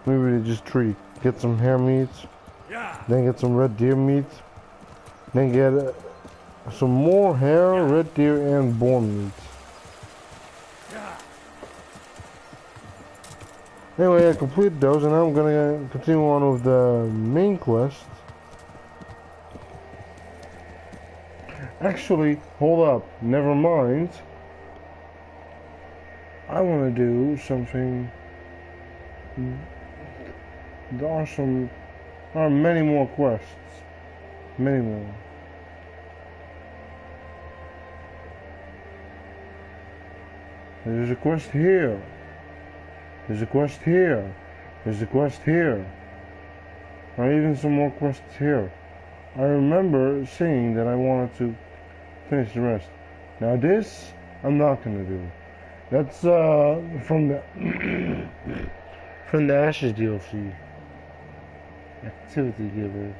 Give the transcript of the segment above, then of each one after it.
Maybe they just treat. Get some hare meats, then get some red deer meat, then get some more hare, red deer, and boar meat. Anyway, I completed those, and now I'm gonna continue on with the main quest. Actually, hold up, never mind. I want to do something. There are many more quests. Many more. There's a quest here. There's a quest here. There's a quest here. Or even some more quests here. I remember saying that I wanted to finish the rest. Now this, I'm not gonna do. That's from the from the Ashes DLC. Activity giver.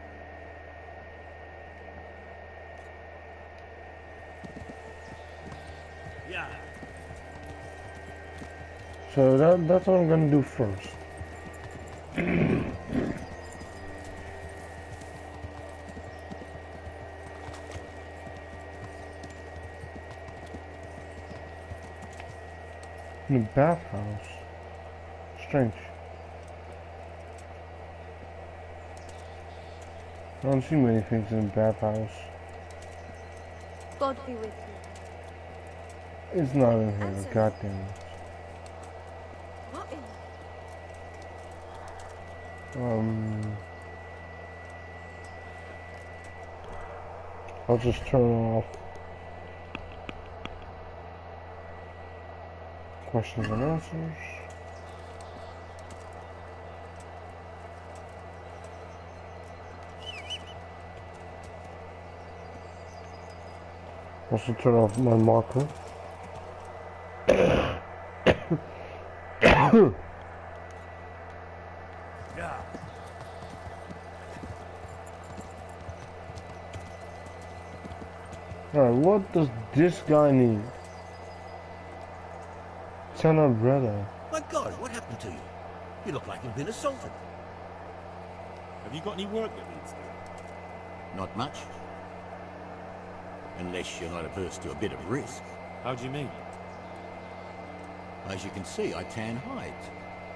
Yeah. So that's what I'm gonna do first. In the bathhouse. Strange. I don't see many things in the bathhouse. God be with you. It's not in here, goddamn it. What in? I'll just turn off questions and answers. Also turn off my marker. Alright, what does this guy need? 10 umbrella. My God, what happened to you? You look like you've been assaulted. Have you got any work that needs doing? Not much. Unless you're not averse to a bit of risk. How do you mean? As you can see, I tan hides.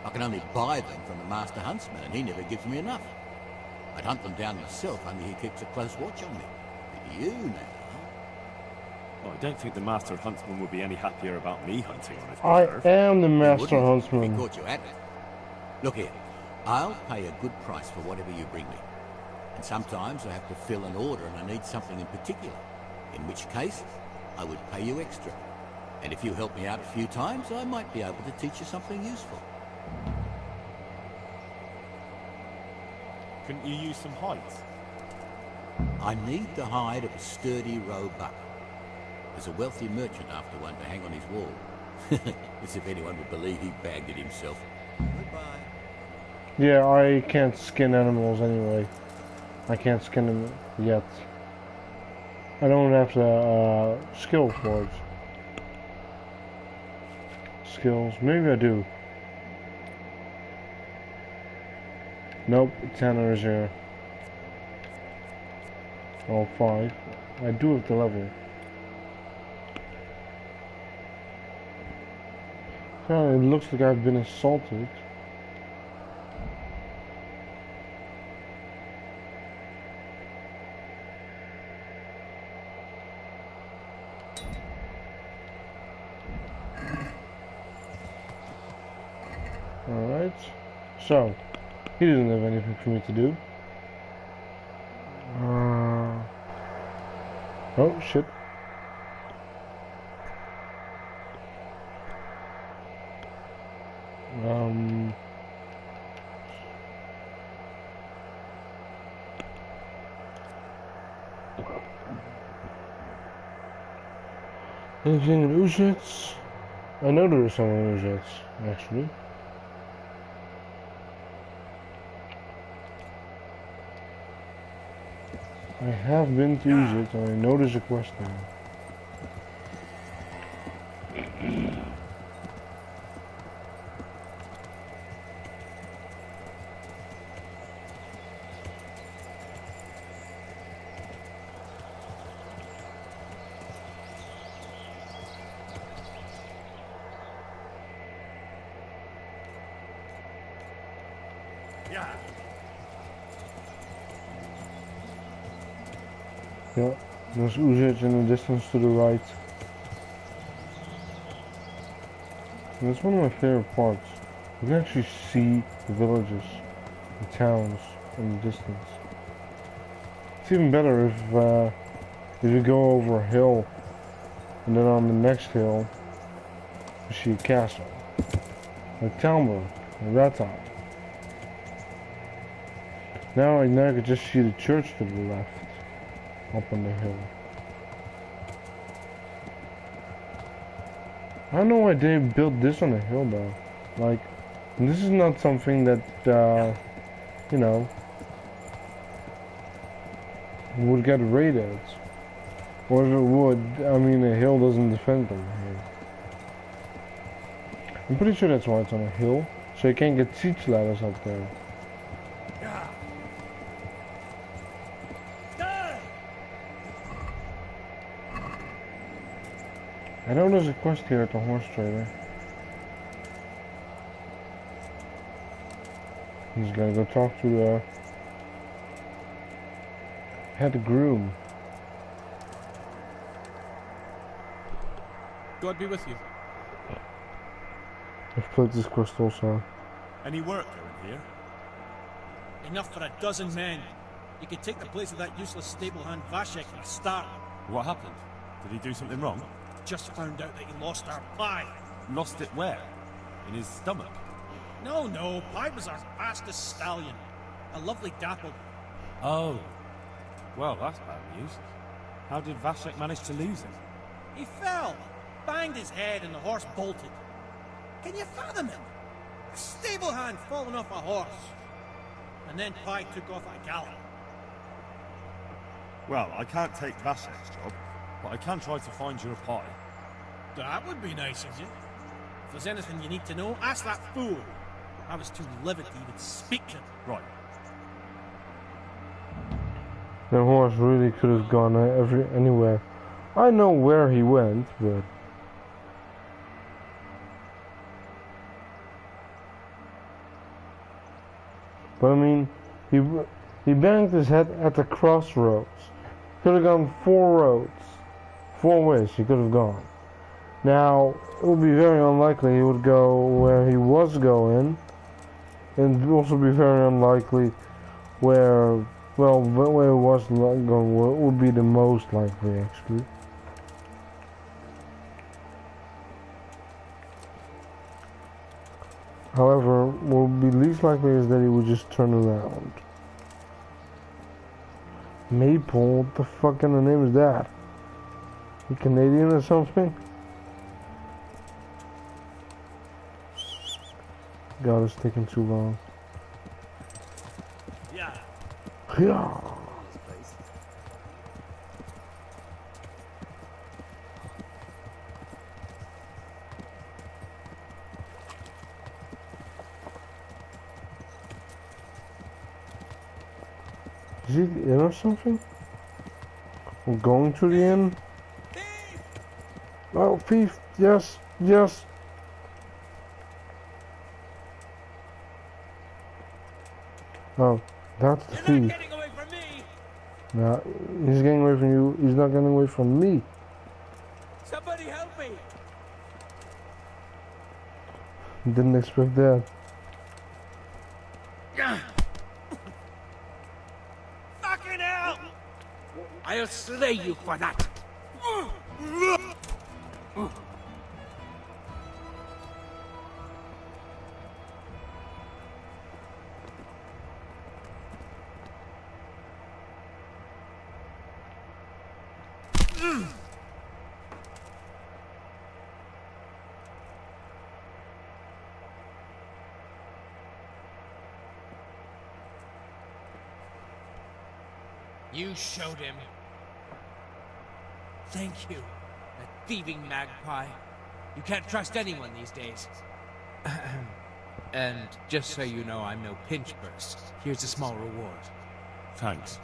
I can only buy them from the master huntsman, and he never gives me enough. I'd hunt them down myself, only he keeps a close watch on me. But you now... Well, I don't think the master huntsman would be any happier about me hunting on his I preserve. am the He master wouldn't if huntsman. he caught you at it. Look here, I'll pay a good price for whatever you bring me. And sometimes I have to fill an order and I need something in particular. In which case, I would pay you extra. And if you help me out a few times, I might be able to teach you something useful. Couldn't you use some hides? I need the hide of a sturdy roe buck. There's a wealthy merchant after one to hang on his wall. As if anyone would believe he bagged it himself. Goodbye. Yeah, I can't skin animals anyway. I can't skin them yet. I don't have the skill for it. Skills, maybe I do. Nope, Tanner is here. Oh, 5. I do have the level. Yeah, it looks like I've been assaulted. Alright. So, he doesn't have anything for me to do. Oh, shit. Anything in Uzets? I know there is someone in Uzets, actually. I have been to Uzets and I know there's a quest there. Yeah, there's Uzec in the distance to the right. And that's one of my favorite parts. You can actually see the villages, the towns in the distance. It's even better if you go over a hill, and then on the next hill, you see a castle. Like Talmberg, like that time. Now I could just see the church to the left, up on the hill. I don't know why they built this on a hill though. Like, this is not something that, you know, would get raided. Or if it would, I mean, a hill doesn't defend them here. I'm pretty sure that's why it's on a hill, so you can't get siege ladders up there. I know there's a quest here at the horse trader. He's gotta go talk to the head groom. God be with you. I've played this quest also. Any work going here? Enough for a dozen men. You could take the place of that useless stable hand Vashek for a start. What happened? Did he do something wrong? Just found out that he lost our pie. Lost it where? In his stomach? No, Pie was our fastest stallion. A lovely dapple. Oh. Well, that's bad news. How did Vashek manage to lose him? He fell, banged his head, and the horse bolted. Can you fathom it? A stable hand falling off a horse. And then Pie took off at a gallop. Well, I can't take Vashek's job, but I can try to find you a pie. That would be nice of you. If there's anything you need to know, ask that fool. I was too livid to even speak to him. Right. The horse really could have gone anywhere. I know where he went, but I mean, he banged his head at the crossroads. Could have gone 4 roads, 4 ways he could have gone. Now, it would be very unlikely he would go where he was going, and it would also be very unlikely where he was going would be the most likely, actually. However, what would be least likely is that he would just turn around. Maple? What the fuck kind of name is that? You Canadian or something? God, it's taking too long. Yeah. Yeah. Is he in or something? We're going to the inn? Oh, thief! Yes, yes! Oh, that's the thief. You're not getting away from me! No, he's getting away from you. He's not getting away from me. Somebody help me! Didn't expect that. Fucking hell! I'll slay you for that! You showed him. Thank you. That thieving magpie. You can't trust anyone these days. And just so you know, I'm no pinch burst. Here's a small reward. Thanks.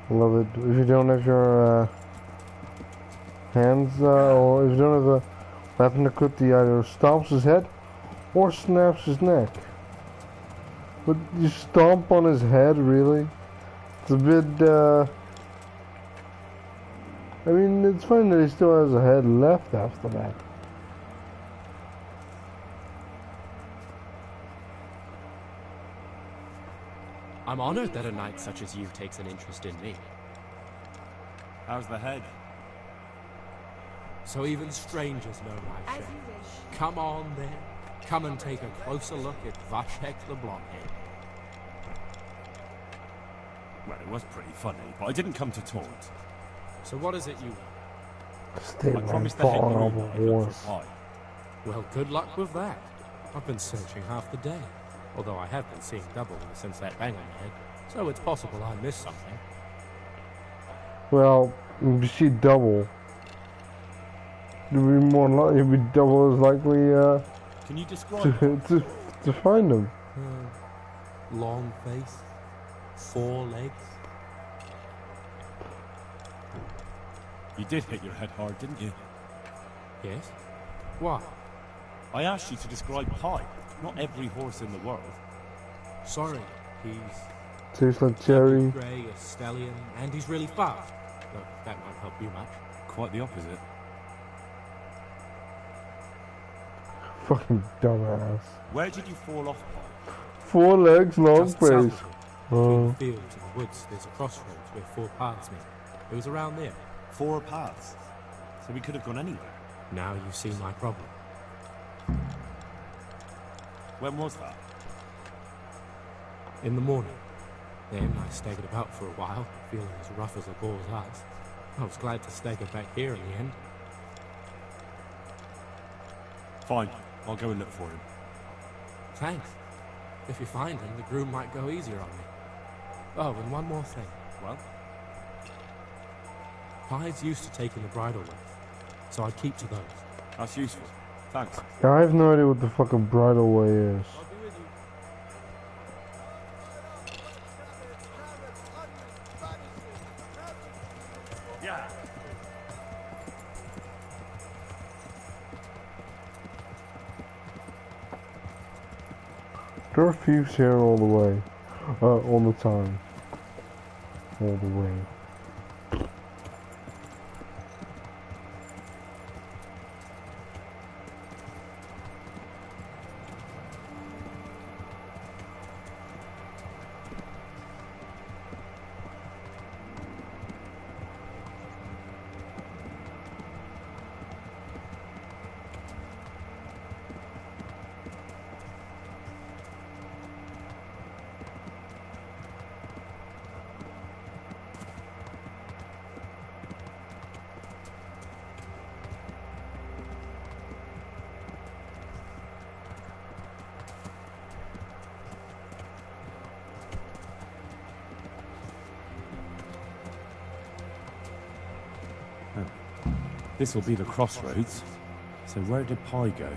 Love it. If you don't have your hands, or if you don't have a weapon to cut, he either stomps his head or snaps his neck. But you stomp on his head, really? It's a bit, I mean, it's funny that he still has a head left after that. I'm honored that a knight such as you takes an interest in me. How's the head? So even strangers know my As share. you wish. Come on then. Come and take a closer look at Vashek the Blockhead. Well, it was pretty funny, but I didn't come to taunt. So what is it you want? Stay I right promised the head falling groom off that a I'd look horse. for pie. Well, good luck with that. I've been searching half the day. Although I have been seeing double since that bang on my head. So it's possible I missed something. Well, if you see double, you'll be you'll be double as likely, Can you describe to find him. Long face. 4 legs. You did hit your head hard, didn't you? Yes? Why? I asked you to describe Pie, not every horse in the world. Sorry. He's Tastes like cherry. grey, a stallion, and he's really fast. Though that won't help you much. Quite the opposite. Fucking dumbass. Where did you fall off, Pie? 4 legs, long Just south face. of here, between Oh. the fields and the woods, there's a crossroads where 4 paths meet. It was around there. 4 paths. So we could have gone anywhere. Now you see my problem. When was that? In the morning. Then I staggered about for a while, feeling as rough as a boar's ass. I was glad to stagger back here in the end. Fine, I'll go and look for him. Thanks. If you find him, the groom might go easier on me. Oh, and one more thing. Well, Pies used to taking the bridle with, so I'd keep to those. that's useful. Thanks. Yeah, I have no idea what the fucking bridal way is. I'll be with you. Yeah. There are thieves here all the way. All the time. All the way. This will be the crossroads. So where did Pie go?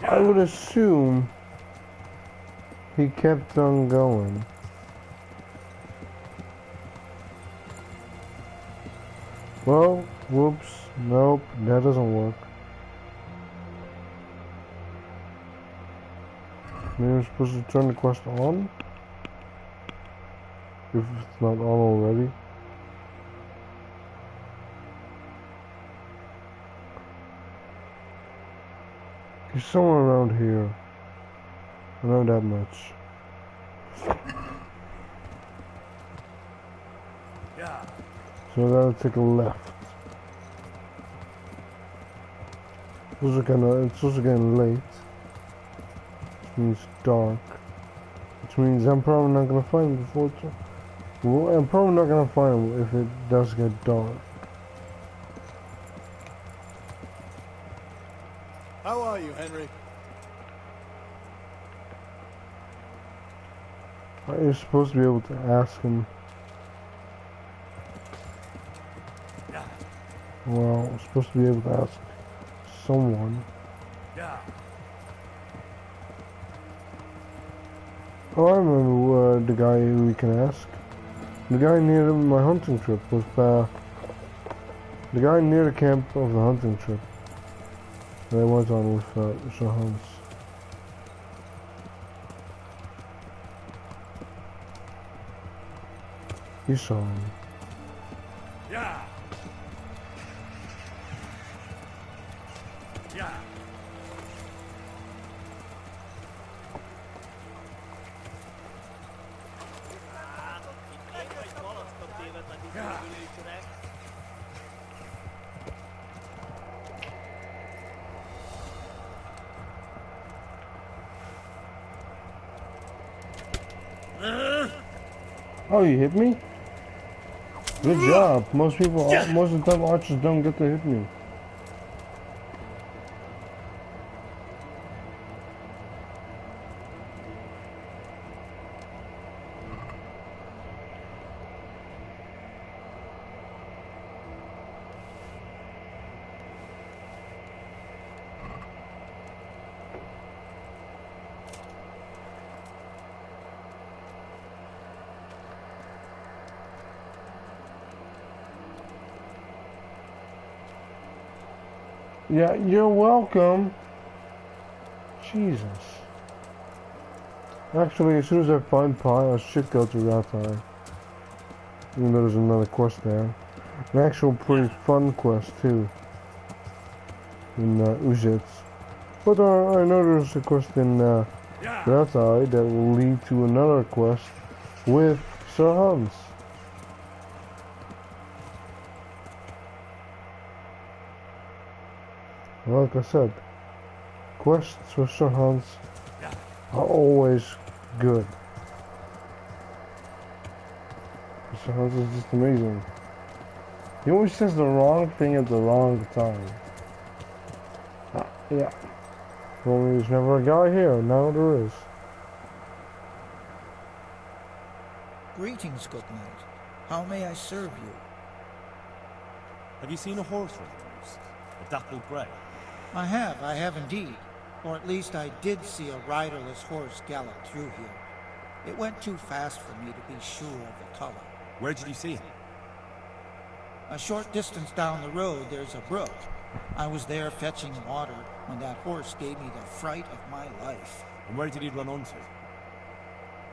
I would assume he kept on going. Well, whoops, nope, that doesn't work. Maybe I'm supposed to turn the quest on? If it's not on already. He's somewhere around here. I know that much. Yeah. So I gotta take a left. It's also getting late. Which means dark. Which means I'm probably not gonna find him before it's... Well, I'm probably not gonna find him if it does get dark. How are you, Henry? You're supposed to be able to ask him. Well, I'm supposed to be able to ask someone. Yeah. Oh, I remember the guy who we can ask. The guy near my hunting trip with The guy near the camp of the hunting trip that I went on with Sir Hans. You saw him. Yeah. Yeah. Oh, you hit me? Good job. Most of the time archers don't get to hit me. Yeah, you're welcome. Jesus. Actually, as soon as I find Pi, I should go to Ratai. Even though there's another quest there. An actual pretty fun quest, too. In Uzits. But I know there's a quest in Ratai that will lead to another quest with Sir Hans. Like I said, quests with Sir Hans are always good. Sir Hans is just amazing. He always says the wrong thing at the wrong time. Yeah. Well, there's never a guy here. Now there is. Greetings, good knight. How may I serve you? Have you seen a horse race? A dappled grey? I have indeed. Or at least I did see a riderless horse gallop through here. It went too fast for me to be sure of the color. Where did you see him? A short distance down the road, there's a brook. I was there fetching water when that horse gave me the fright of my life. And where did he run onto?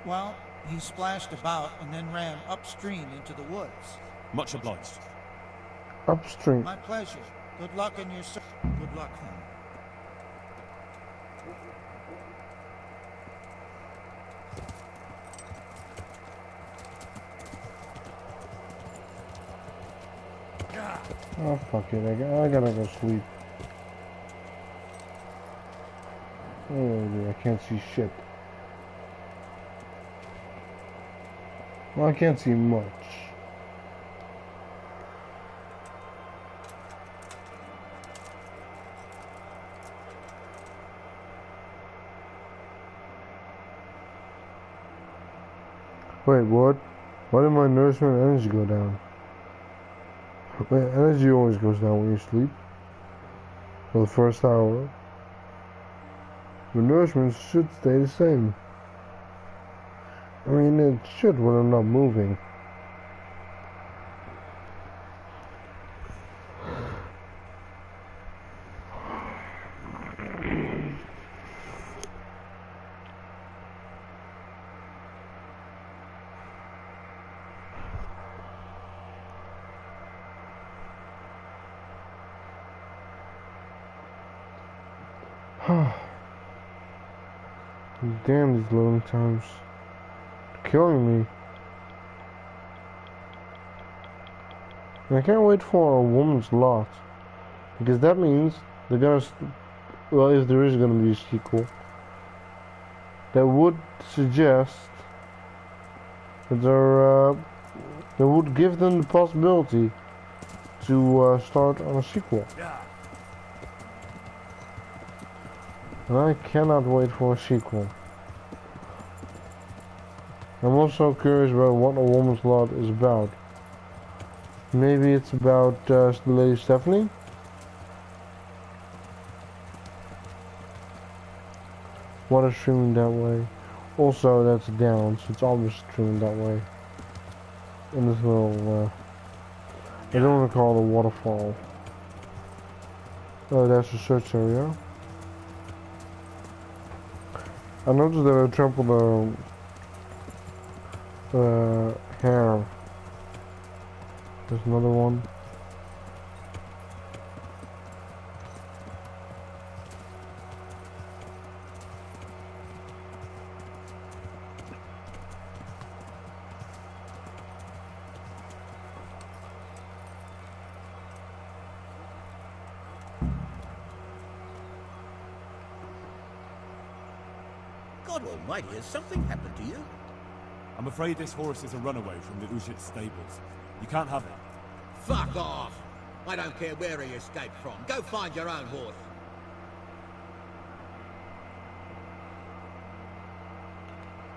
Well, he splashed about and then ran upstream into the woods. Much obliged. Upstream. My pleasure. Good luck in your search. Good luck, then. Oh, fuck it. I gotta go sleep. Oh, dude, I can't see shit. Well, I can't see much. Wait, what? Why did my nourishment energy go down? Wait, energy always goes down when you sleep. For the first hour. The nourishment should stay the same. I mean, it should when I'm not moving. Damn, these loading times. They're killing me. And I can't wait for a woman's lot. Because that means they're gonna... Well, if there is gonna be a sequel, that would suggest that that would give them the possibility to start on a sequel. And I cannot wait for a sequel. I'm also curious about what A Woman's Lot is about. Maybe it's about Lady Stephanie? Water streaming that way. Also, that's down, so it's always streaming that way. In this little I don't want to call it a waterfall. Oh, that's a search area. I noticed that I trampled the hair. There's another one. God almighty, has something happened to you? I'm afraid this horse is a runaway from the Ujit stables. You can't have it. Fuck off! I don't care where he escaped from. Go find your own horse.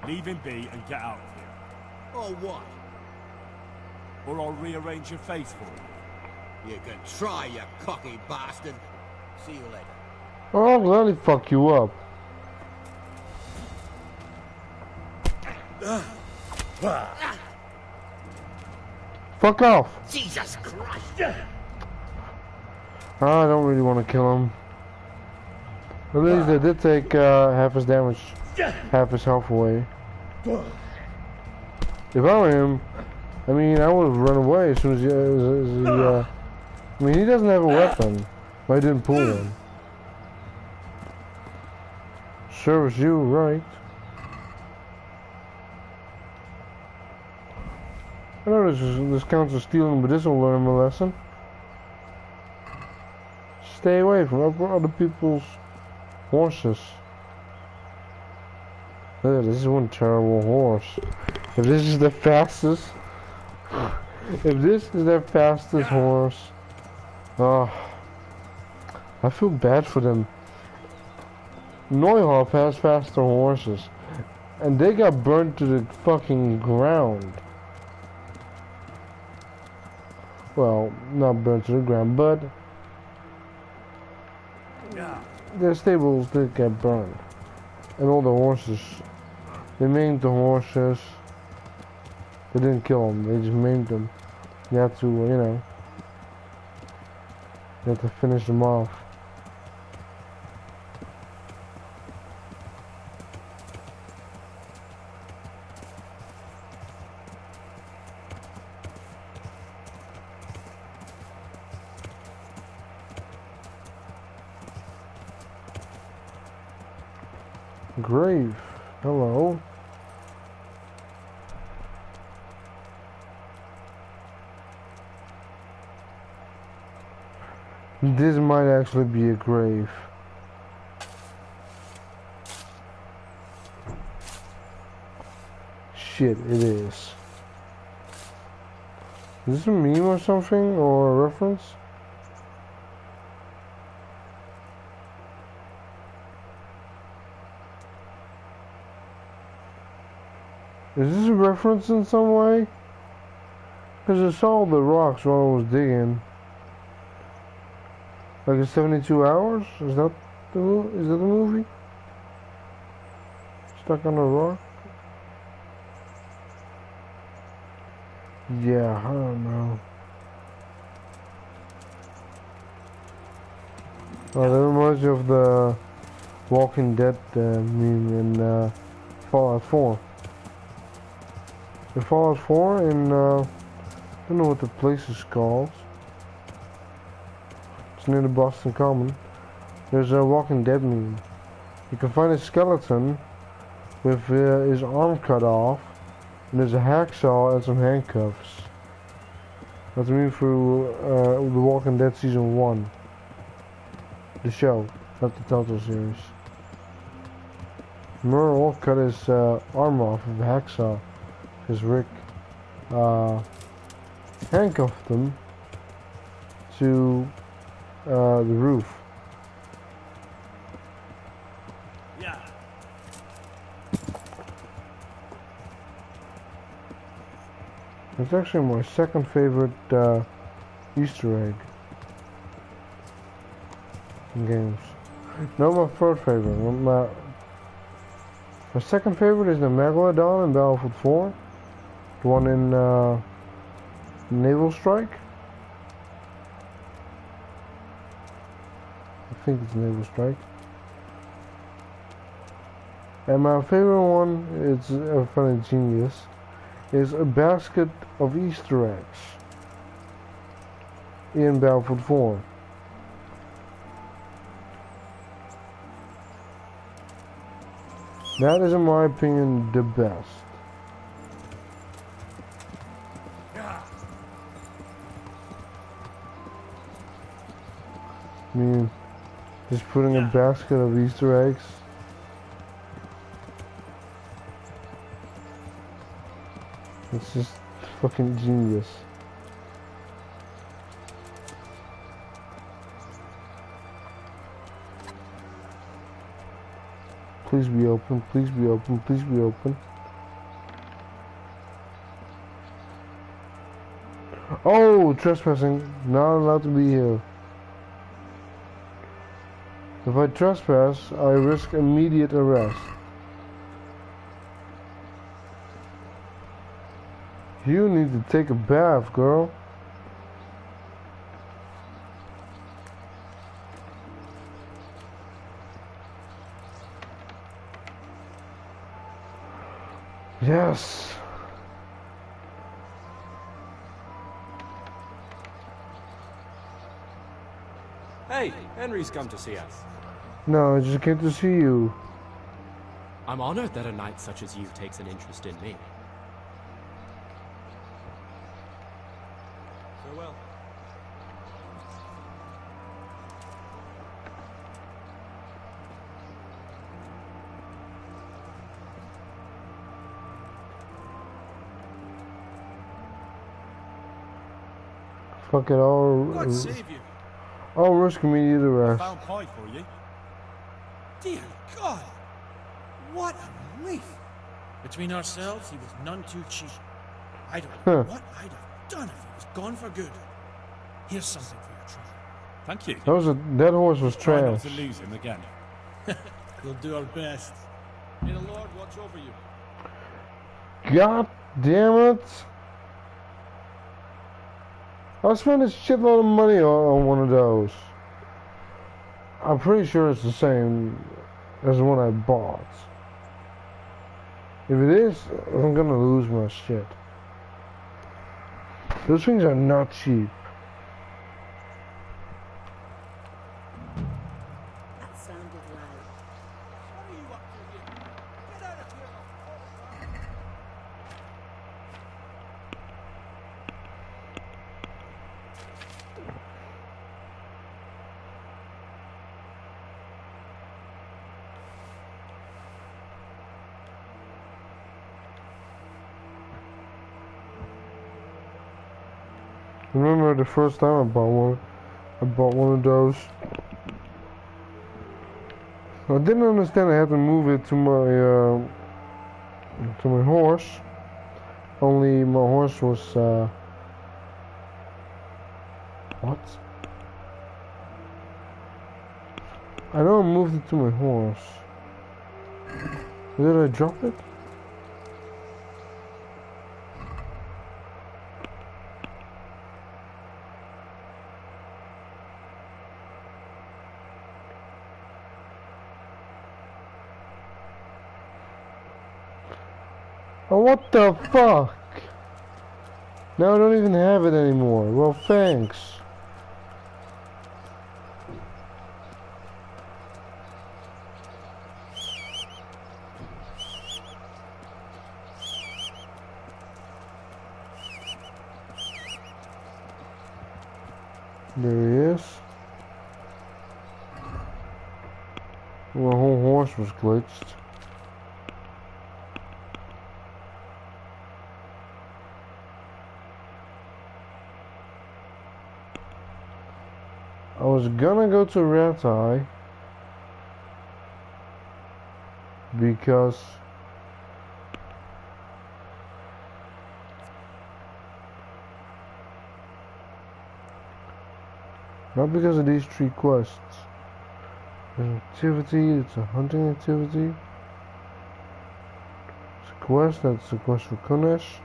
Leave him be and get out of here. Or what? Or I'll rearrange your face for you. You can try, you cocky bastard. See you later. Oh, I'll gladly fuck you up. Fuck off! Jesus Christ! I don't really want to kill him. At least I did take half his damage, half his health away. If I were him, I mean, I would have run away as soon as he I mean, he doesn't have a weapon. I didn't pull one. Serves you right. I know this counts as stealing, but this will learn him a lesson. Stay away from other people's horses. Look, this is one terrible horse. If this is the fastest, if this is the fastest horse, oh, I feel bad for them. Neuhoff has faster horses, and they got burnt to the fucking ground. Well, not burnt to the ground, but their stables did get burned. And all the horses, they maimed the horses. They didn't kill them, they just maimed them. You have to, you know, you have to finish them off. Grave. Hello. This might actually be a grave. Shit, it is. Is this a meme or something, or a reference? Is this a reference in some way? Because I saw the rocks while I was digging. Like in 72 hours? Is that the movie? Stuck on a rock? Yeah, I don't know. Oh, that reminds me of the Walking Dead meme in Fallout 4. In Fallout 4, in, I don't know what the place is called. It's near the Boston Common. There's a Walking Dead meme. You can find a skeleton with his arm cut off, and there's a hacksaw and some handcuffs. That's me through The Walking Dead Season 1. The show, not the Telltale series. Merle cut his arm off with a hacksaw. Because Rick handcuffed him to the roof. Yeah. It's actually my second favorite Easter egg in games. No, my third favorite. My second favorite is the Megalodon in Battlefield 4. The one in Naval Strike. I think it's naval strike. And my favorite one, it's I find it genius, is a basket of Easter eggs in Battlefield 4. That is, in my opinion, the best. I mean, just putting a basket of Easter eggs. It's just fucking genius. Please be open, please be open, please be open. Oh, trespassing. Not allowed to be here. If I trespass, I risk immediate arrest. You need to take a bath, girl. Yes. Hey, Henry's come to see us. No, I just came to see you. I'm honored that a knight such as you takes an interest in me. Farewell. Fuck it all. God save you. I'll risk immediate I arrest. found pie for you. Dear God, what a relief. Between ourselves, he was none too cheap. I don't know what I'd have done if he was gone for good. Here's something for your trouble. Thank you. That horse was Try not trash. to lose him again. We'll do our best. May the Lord watch over you. God damn it! I spent a shitload of money on one of those. I'm pretty sure it's the same as the one I bought. If it is, I'm gonna lose my shit. Those things are not cheap. That sounded loud. What are you up to here? Get out of here. Remember the first time I bought one of those. I didn't understand I had to move it to my horse. Only my horse was what? I know I moved it to my horse. Did I drop it? Oh, what the fuck? Now I don't even have it anymore. Well, thanks. There he is. My whole horse was glitched. I was gonna go to Red Eye because not because of these 3 quests. There's an activity, it's a hunting activity. It's a quest, that's a quest for Kunesh.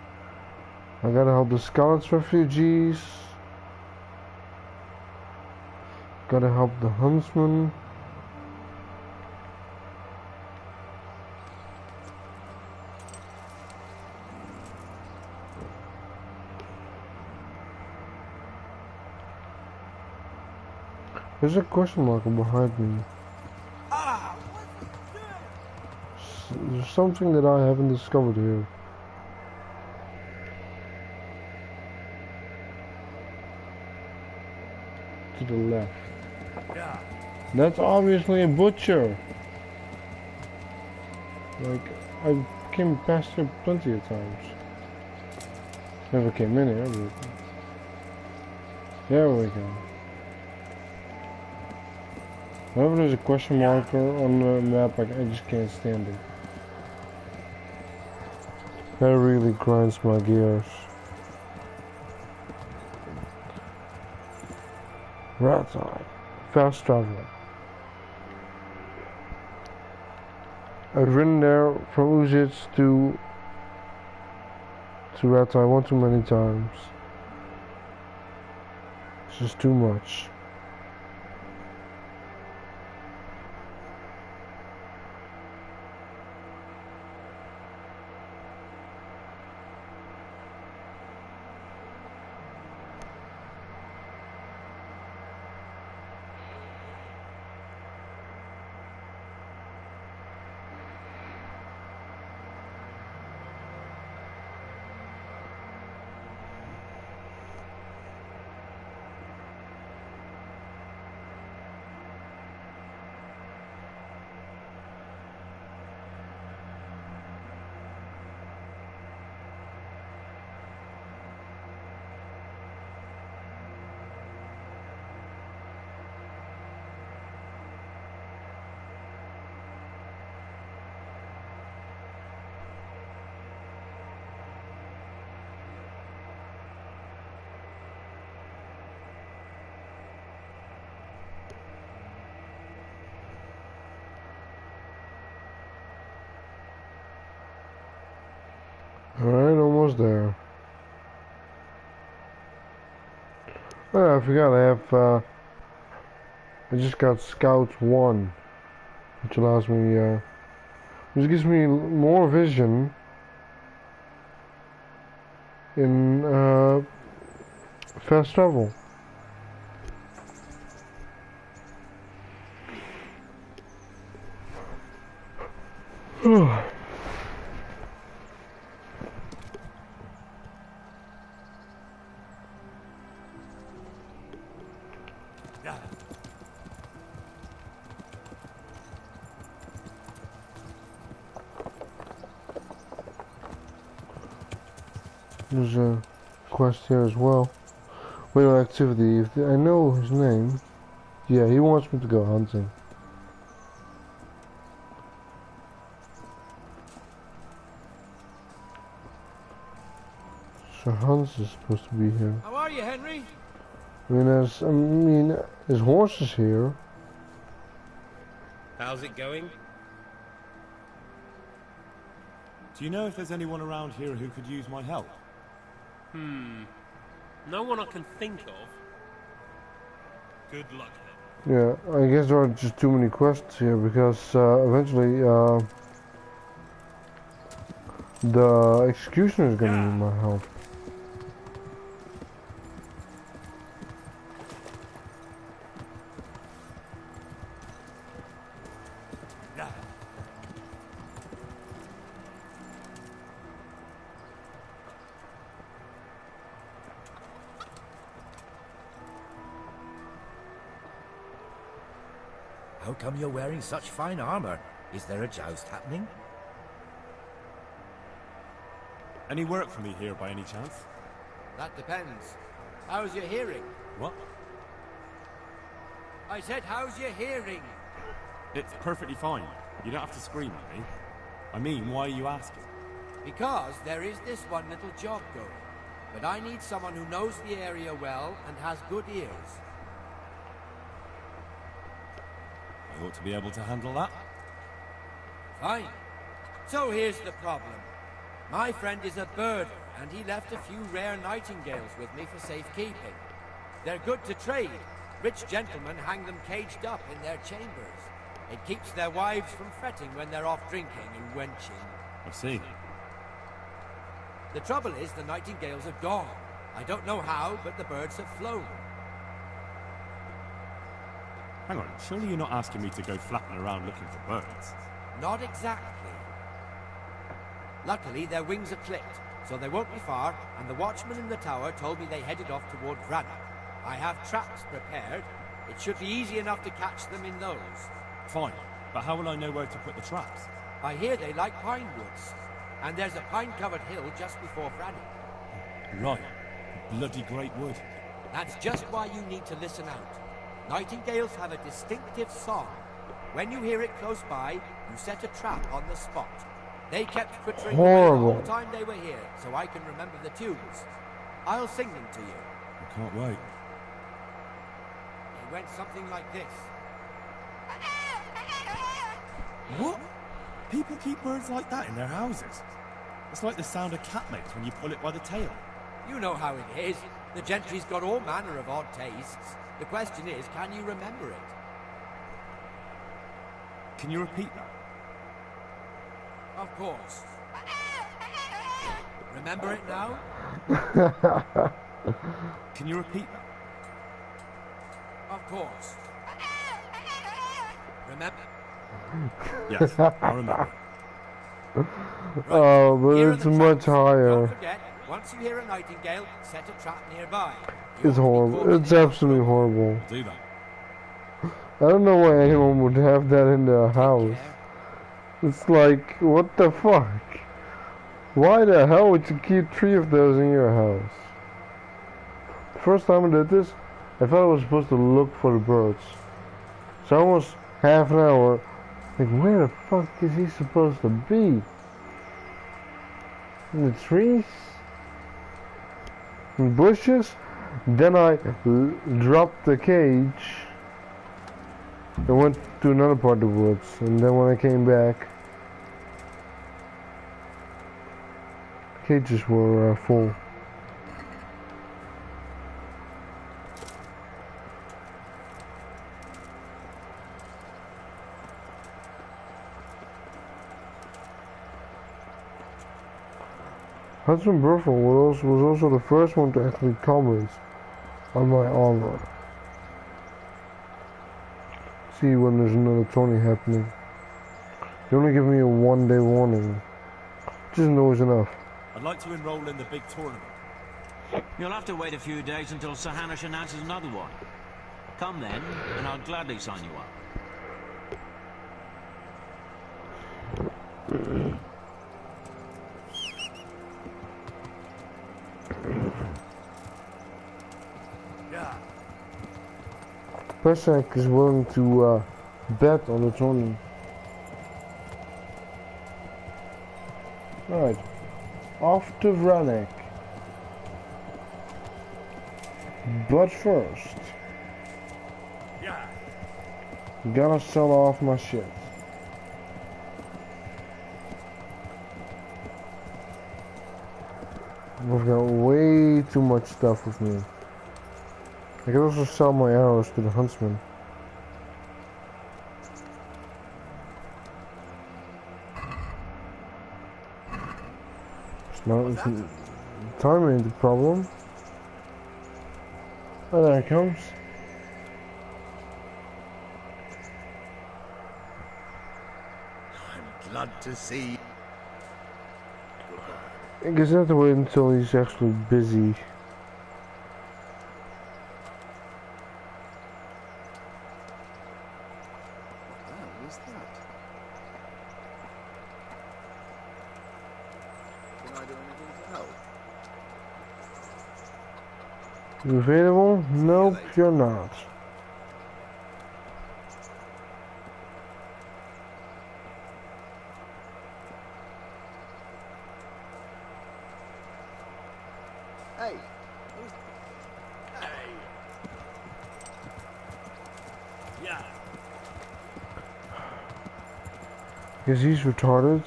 I gotta help the Skalitz refugees. Gotta help the huntsman. There's a question mark behind me. There's something that I haven't discovered here. To the left. That's obviously a butcher. Like, I came past here plenty of times. Never came in here, but... There we go. Whenever there's a question marker on the map, I just can't stand it. That really grinds my gears. Rat's Eye. Fast travel. I've ridden there from Uzits to Rat's Eye one too many times. It's just too much. Alright, almost there. Oh, I forgot I have, I just got Scout 1, which allows me, which gives me more vision in, fast travel. There's a quest here as well. Whale activity. If I know his name. Yeah, he wants me to go hunting. So Hans is supposed to be here. How are you, Henry? I mean, his horse is here. How's it going? Do you know if there's anyone around here who could use my help? No one I can think of. Good luck then. Yeah, I guess there are just too many quests here because eventually the executioner is gonna need my help. How come you're wearing such fine armor? Is there a joust happening? Any work for me here by any chance? That depends. How's your hearing? What? I said, how's your hearing? It's perfectly fine. You don't have to scream at me. I mean, why are you asking? Because there is this one little job going. But I need someone who knows the area well and has good ears. I ought to be able to handle that. Fine. So here's the problem. My friend is a birder, and he left a few rare nightingales with me for safekeeping. They're good to trade, Rich gentlemen hang them caged up in their chambers. It keeps their wives from fretting when they're off drinking and wenching. I see. The trouble is the nightingales are gone. I don't know how, but the birds have flown. Hang on, surely you're not asking me to go flapping around looking for birds? Not exactly. Luckily, their wings are clipped, so they won't be far, and the watchman in the tower told me they headed off toward Brannock. I have traps prepared. It should be easy enough to catch them in those. Fine, but how will I know where to put the traps? I hear they like pine woods, and there's a pine-covered hill just before Brannock. Right. Bloody great wood. That's just why you need to listen out. Nightingales have a distinctive song. When you hear it close by, you set a trap on the spot. They kept twittering away the whole time they were here, so I can remember the tunes. I'll sing them to you. I can't wait. It went something like this. What? People keep birds like that in their houses? It's like the sound a cat makes when you pull it by the tail. You know how it is. The gentry's got all manner of odd tastes. The question is, can you remember it? Can you repeat that? Of course. Remember it now? Can you repeat that? Of course. Remember? Yes, I remember. Right. Oh, but Here are it's the much traps. higher. Don't forget, once you hear a nightingale, set a trap nearby. It's horrible. It's absolutely horrible. I'll do that. I don't know why anyone would have that in their house. It's like, what the fuck? Why the hell would you keep 3 of those in your house? The first time I did this, I thought I was supposed to look for the birds. So almost half an hour, like, where the fuck is he supposed to be? In the trees? In bushes? Then I dropped the cage. I went to another part of the woods, and then when I came back, the cages were full. Hudson Burford was also the first one to actually comment on my armor. See when there's another tourney happening. They only give me a 1-day warning, which isn't always enough. I'd like to enroll in the big tournament. You'll have to wait a few days until Sir Hanish announces another one. Come then, and I'll gladly sign you up. Persak is willing to bet on the tournament. Alright, off to Brannock. But first, gotta sell off my shit. I've got way too much stuff with me. I can also sell my arrows to the huntsman. Time ain't the problem. Oh, there it comes. I'm glad to see. I guess I have to wait until he's actually busy. You available? Nope, you're not. Hey. Hey. Yeah. Guess he's retarded.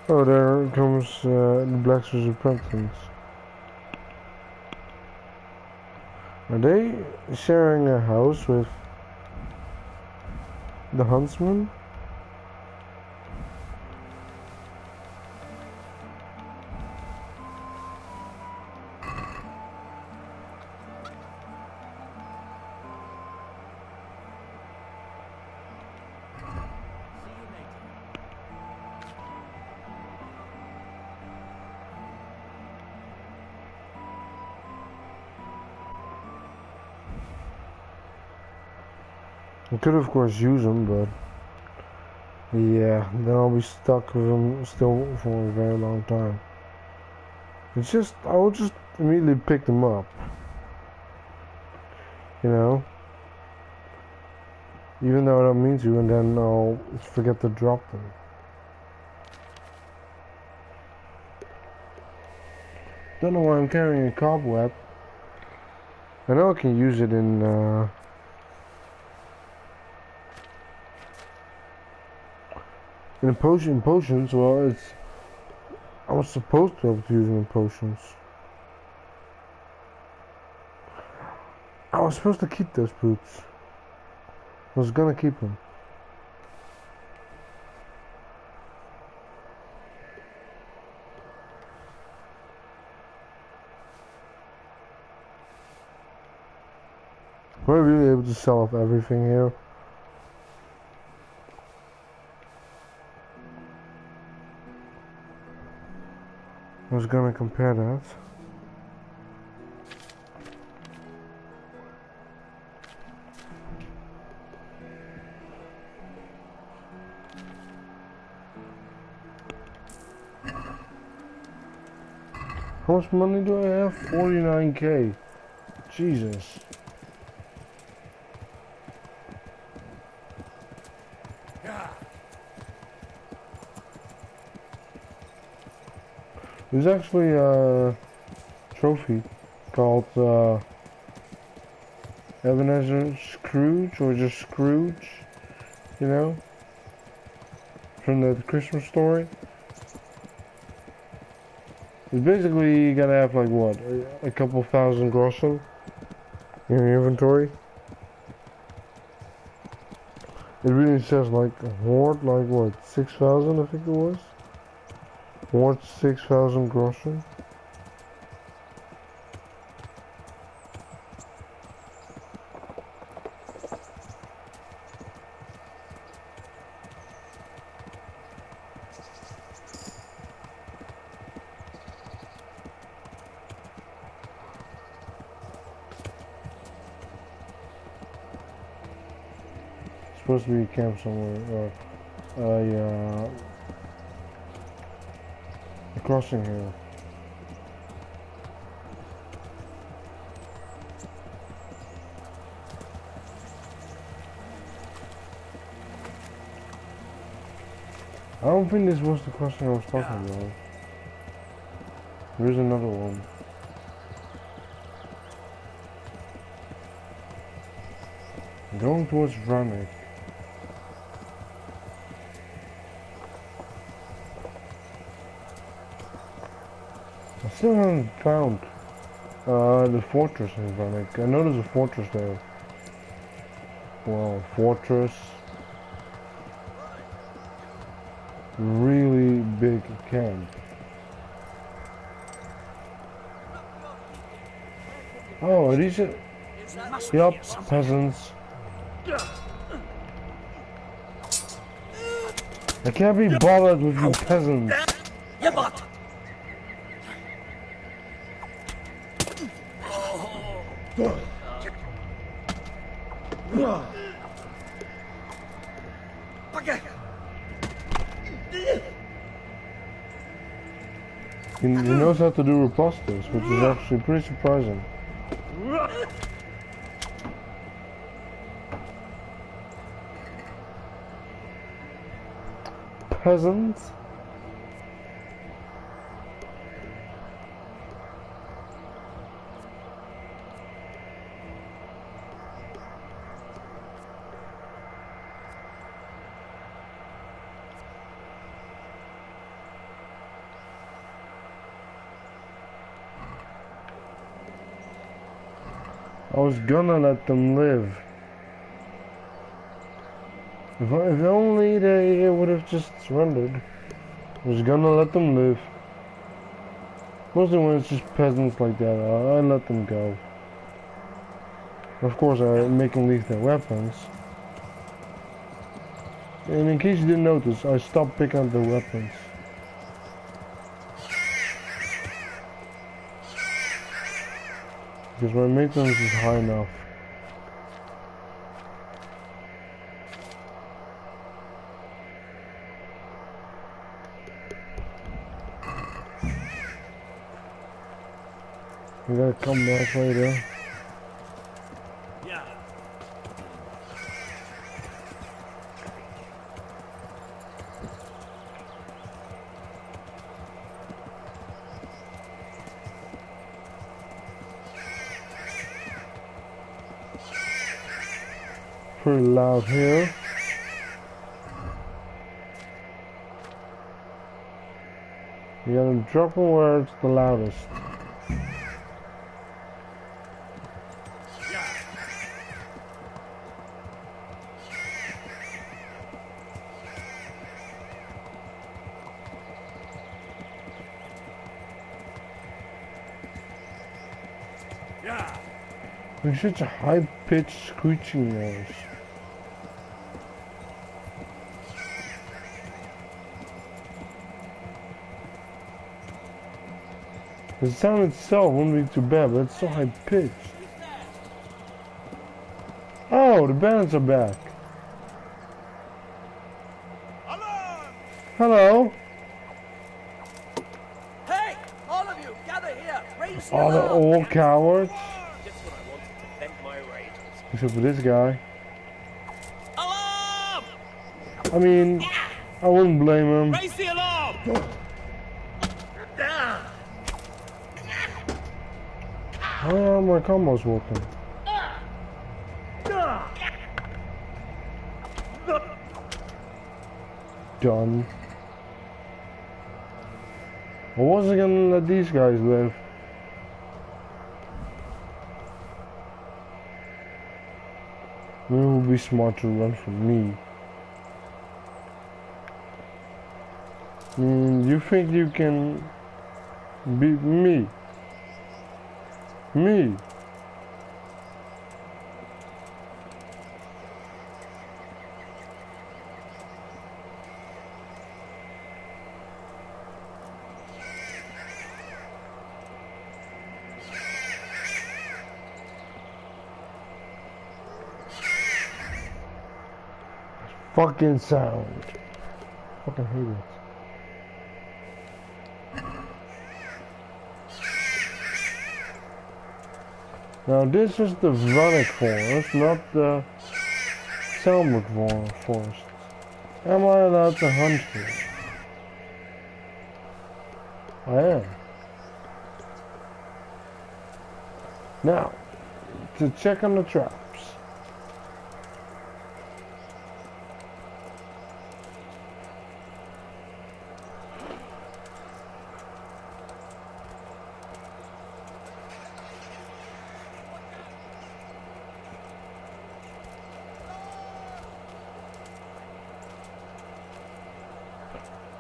Oh, there comes the blacksmith's apprentice. Are they sharing a house with the huntsman? I could of course use them, but yeah, then I'll be stuck with them still for a very long time. It's just, I will just immediately pick them up, you know, even though I don't mean to, and then I'll forget to drop them. Don't know why I'm carrying a cobweb. I know I can use it in potions. Well, it's, I was supposed to be able to use it in potions. I was supposed to keep those boots. I was gonna keep them. Am I really able to sell off everything here? I was gonna compare that. How much money do I have? 49k. Jesus. There's actually a trophy called Ebenezer Scrooge, or just Scrooge, you know, from the Christmas story. It's basically you gotta have like what, a couple thousand groschen in your inventory. It really says like hoard, like what, 6,000 I think it was. Hoard 6,000 groschen. Supposed to be a camp somewhere, or a crossing here. I don't think this was the crossing I was talking about. There's another one. Going towards Vranek. I still haven't found the fortress in Vranek. I know there's a fortress there. Well, fortress. Really big camp. Oh, are these it? Yup, peasants. I can't be bothered with you peasants. He knows how to do ripostas, which is actually pretty surprising. Peasants? I was gonna let them live. If only they would have just surrendered. I was gonna let them live. Mostly when it's just peasants like that, I let them go. Of course, I make them leave their weapons. And in case you didn't notice, I stopped picking up their weapons. Because my maintenance is high enough. You gotta come back later. Yeah. Pretty loud here. You gotta drop them where it's the loudest. It's such a high-pitched screeching noise. The sound itself wouldn't be too bad, but it's so high-pitched. Oh, the bandits are back. Hello. Hey, all of you, gather here. Raise the Oh, they're alarm. all cowards. Just what I wanted to vent my rage. Except for this guy. Alarm! I mean, I wouldn't blame him. Raise the alarm! How are my combos working? Done. I wasn't gonna let these guys live. Maybe it would be smart to run from me. You think you can beat me? Me? Fucking sound. Fucking hate it. Now this is the Vronic forest, not the Selmwood forest. Am I allowed to hunt here? I am. Now, to check on the traps.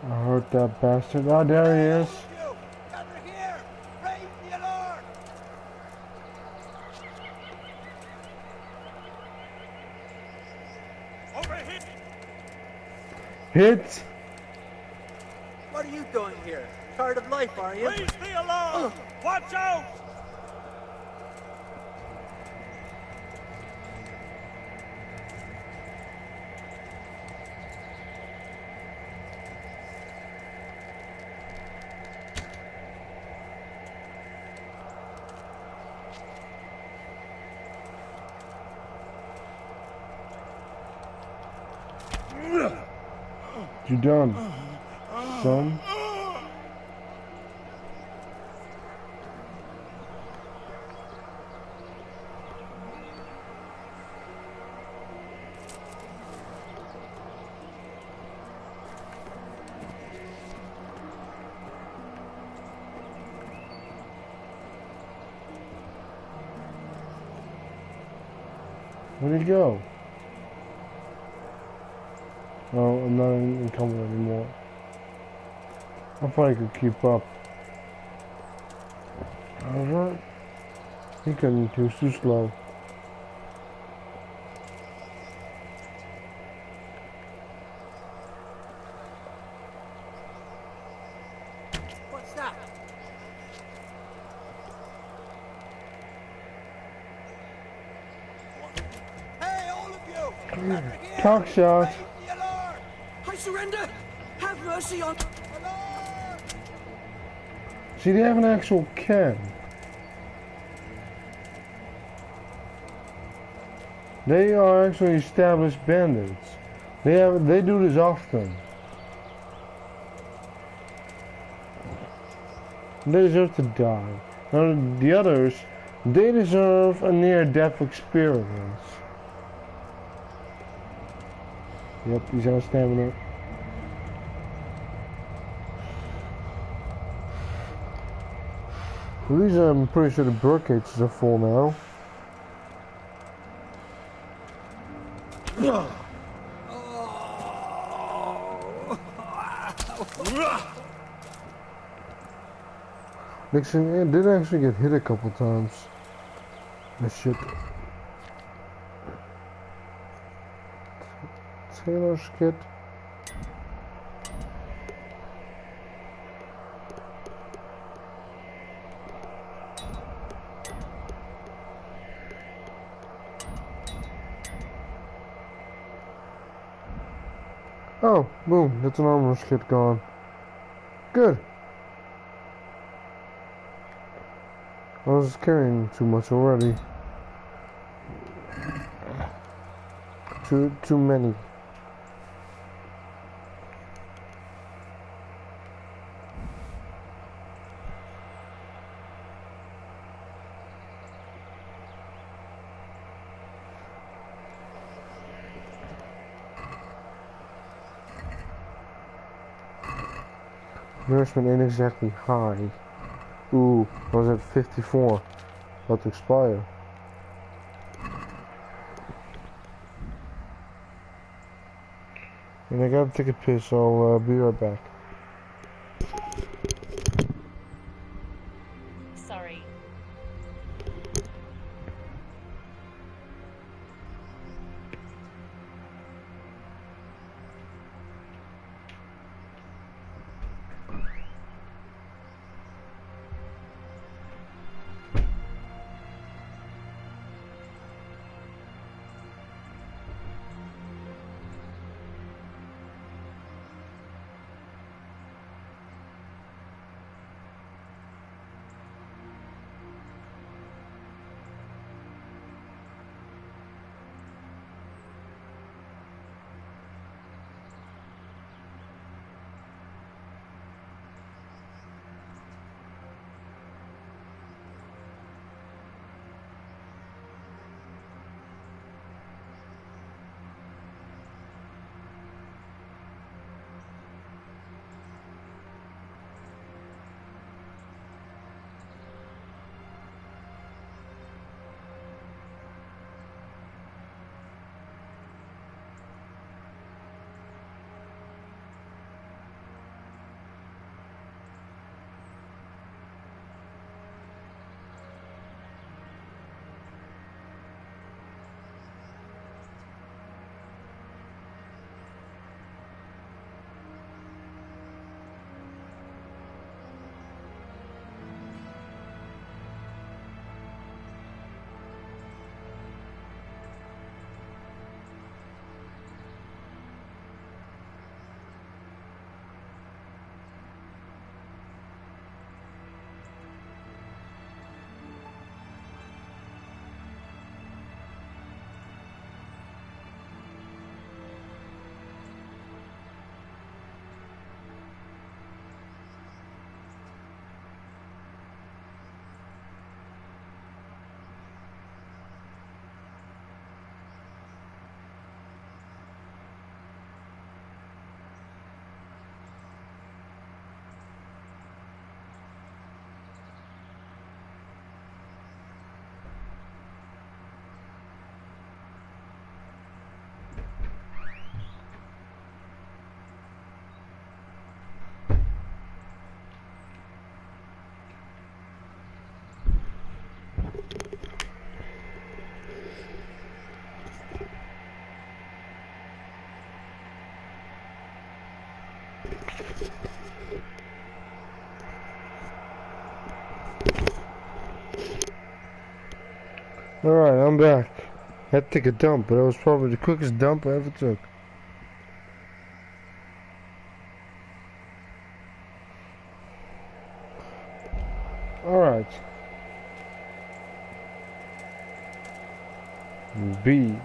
I heard that bastard. Oh, there he is. Gather here. Raise the alarm. Over here! Hit! What are you doing here? Tired of life, are you? Raise the alarm! Watch out! You done, son? Where'd he go? Oh, I'm not incumbent anymore. I thought I could keep up. However, he couldn't. He was too slow. What's that? Hey, all of you! Over here! Cock shot. Raise the alarm! I surrender! Have mercy on... Alarm! See, they have an actual can. They are actually established bandits. They do this often. They deserve to die. Now the others, they deserve a near-death experience. Yep, he's out of stamina. Well, these I'm pretty sure the bird cages are full now. Nixon did actually get hit a couple times. This shit. Taylor's kit. Oh, boom, that's an armor's kit gone. Good. I was carrying too much already. Too many. Nourishment ain't exactly high. Ooh, I was at 54. About to expire. And I gotta take a piss, so I'll be right back. Sorry. Alright, I'm back. Had to take a dump, but it was probably the quickest dump I ever took. Alright. B.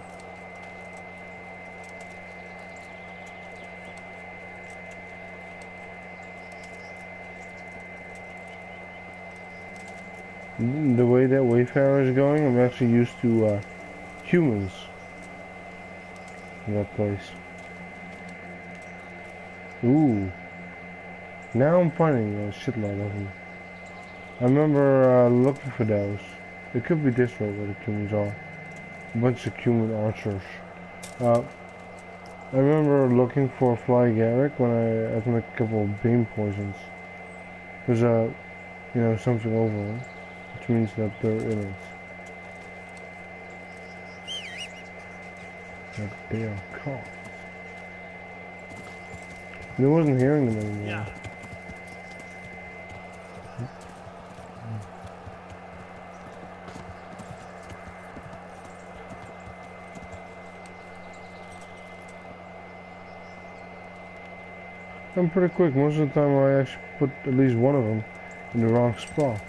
The way that Wayfarer is going, I'm actually used to humans in that place. Ooh. Now I'm finding a shitload of them. I remember looking for those. It could be this way where the humans are. A bunch of human archers. I remember looking for Fly Garrick when I had to make a couple of beam poisons. There's you know, something over them, which means that they're in it. But they are caught. And I wasn't hearing them anymore. Yeah. I'm pretty quick. Most of the time I actually put at least one of them in the wrong spot.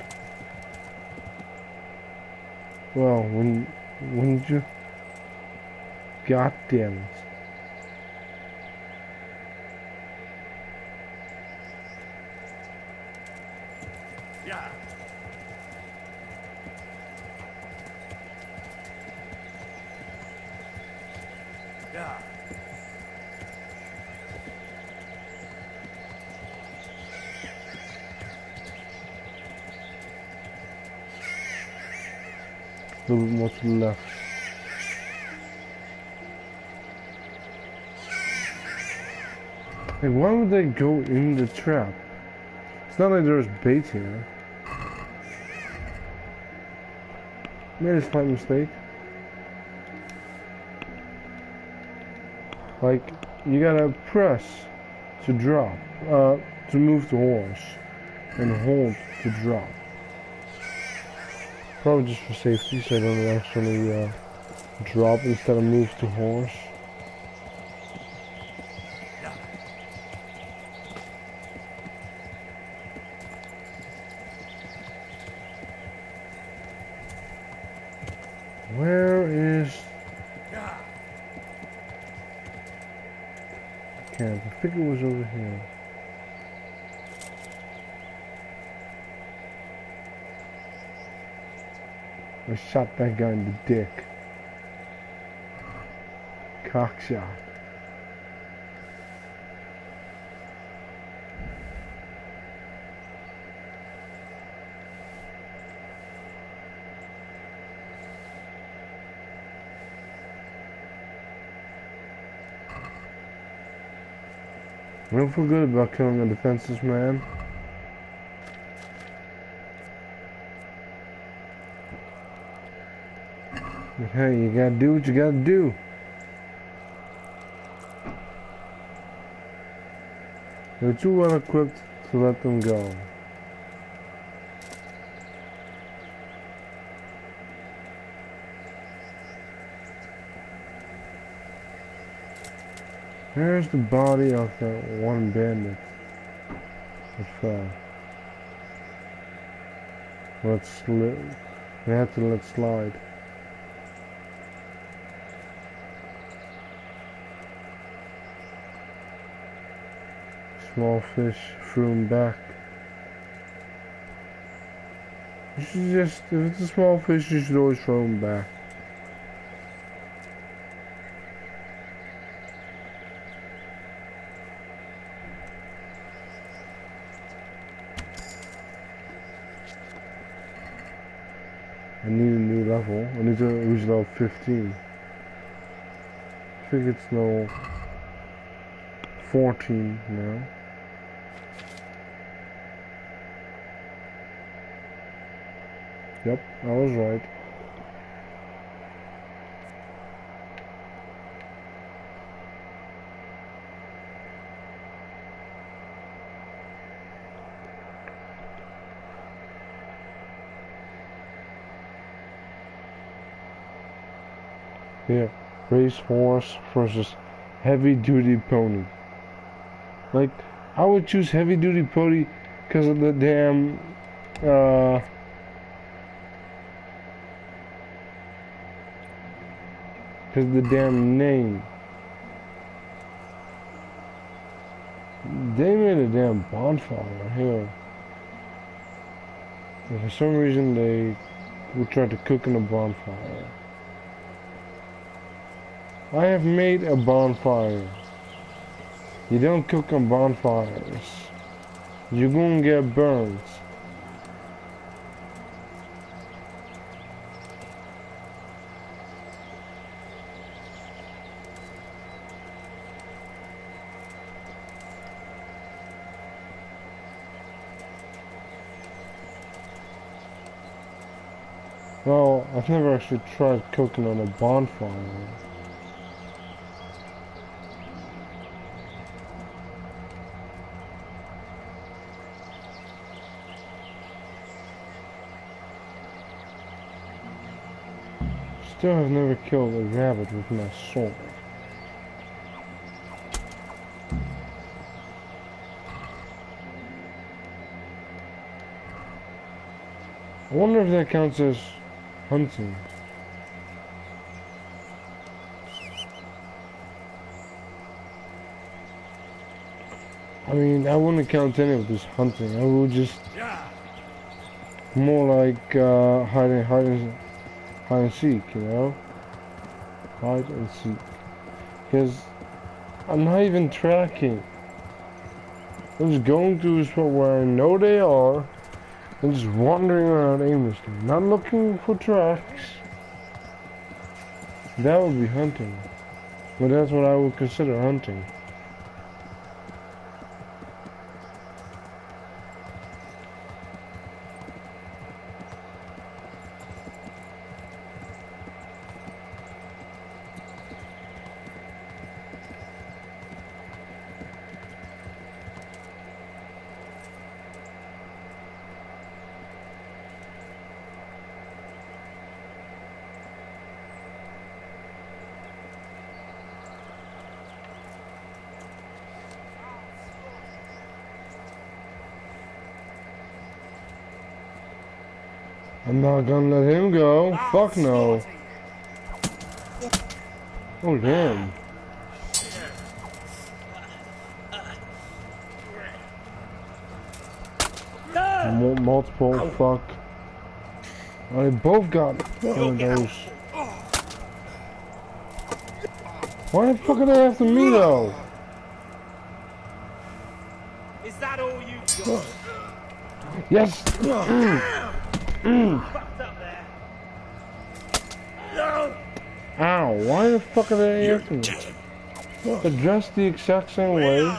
Well, when you... God damn it. Yeah. Yeah. A little bit more to the left. Like, why would they go in the trap? It's not like there's bait here. Made a slight mistake. Like, you gotta press to drop, to move the horse, and hold to drop. Probably just for safety, so I don't actually drop instead of move to horse. Where is the camp? I think it was over here. I shot that guy in the dick. Cock shot. I don't feel good about killing a defenseless man. But hey, you gotta do what you gotta do. They're too well equipped to let them go. There's the body of that one bandit that fell. We had to let slide. Small fish threw him back. You should just, if it's a small fish, you should always throw him back. I need a new level. I need to reach level 15. I think it's level 14 now. Yep, I was right. Yeah, race horse versus heavy duty pony. Like, I would choose heavy duty pony because of the damn, because of the damn name. They made a damn bonfire here. And for some reason they would try to cook in a bonfire. I have made a bonfire. You don't cook on bonfires. You're gonna get burned. Well, I've never actually tried cooking on a bonfire. Still have never killed a rabbit with my sword. I wonder if that counts as hunting. I mean, I wouldn't count any of this hunting. I would just more like hide and seek, you know? Hide and seek. Because I'm not even tracking. I'm just going to a spot where I know they are and just wandering around aimlessly. Not looking for tracks. That would be hunting. But that's what I would consider hunting. I'm not gonna let him go. Fuck no. Oh damn. Multiple fuck. Oh, they both got one of those. Why the fuck are they after me though? Is that all you got? Yes. Fucked up there. No. Ow, why the fuck are they after me? They're dressed the exact same way.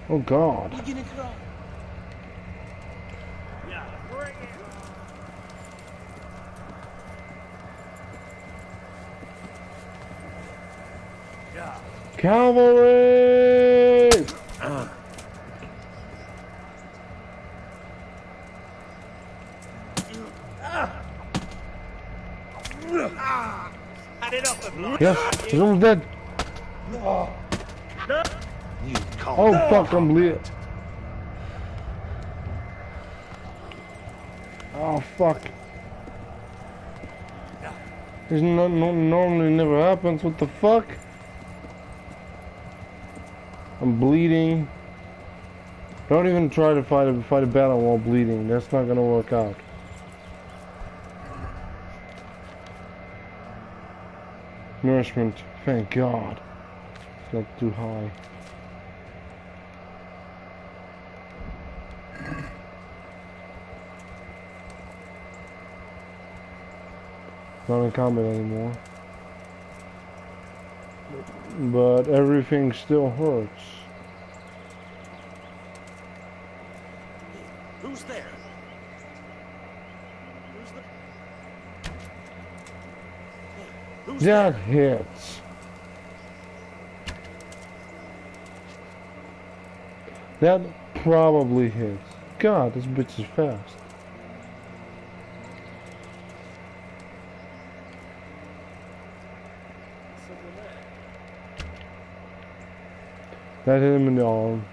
Oh god. Cavalry! Yes, he's almost dead. Oh fuck, I'm bleeding. Oh fuck. This normally never happens. What the fuck? I'm bleeding. Don't even try to fight a battle while bleeding. That's not gonna work out. Nourishment, thank God. It's not too high. Not in combat anymore. But everything still hurts. Who's there? Who's That hits. That probably hits. God, this bitch is fast. That hit him in the arm.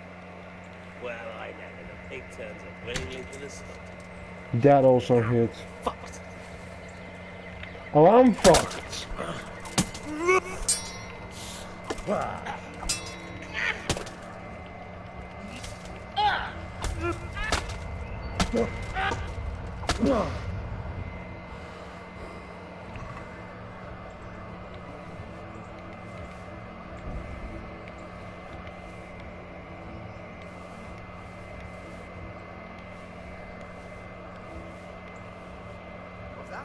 Well, I know the pig turns up willingly for the slaughter. That also hits. Fucked. Oh, I'm fucked. What's that?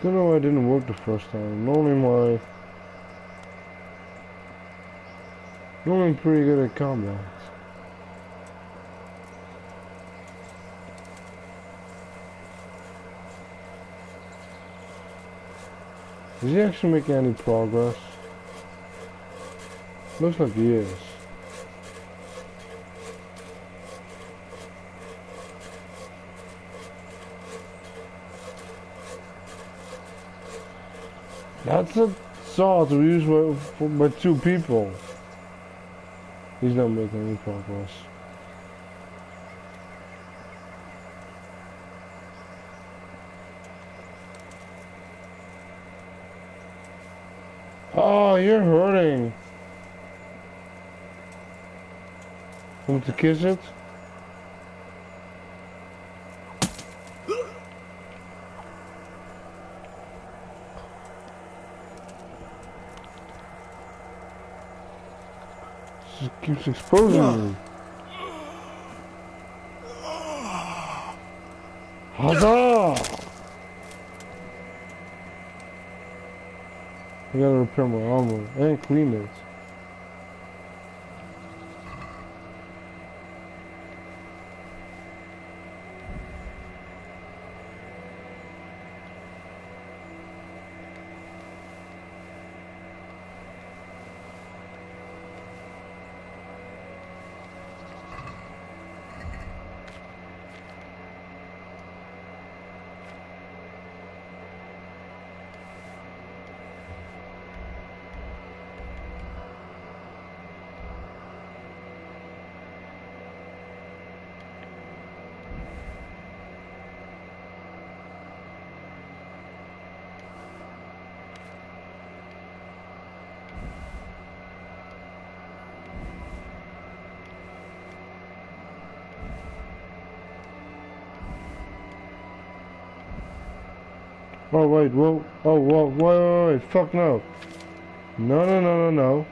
Don't know why it didn't work the first time. Normally I'm pretty good at combat. Is he actually making any progress? Looks like he is. That's a saw to use by two people. He's not making any progress. Oh, you're hurting. Want to kiss it? It keeps exposing me. Huzzah! I gotta repair my armor and clean it. Oh wait, whoa, oh whoa, wait, fuck no. No.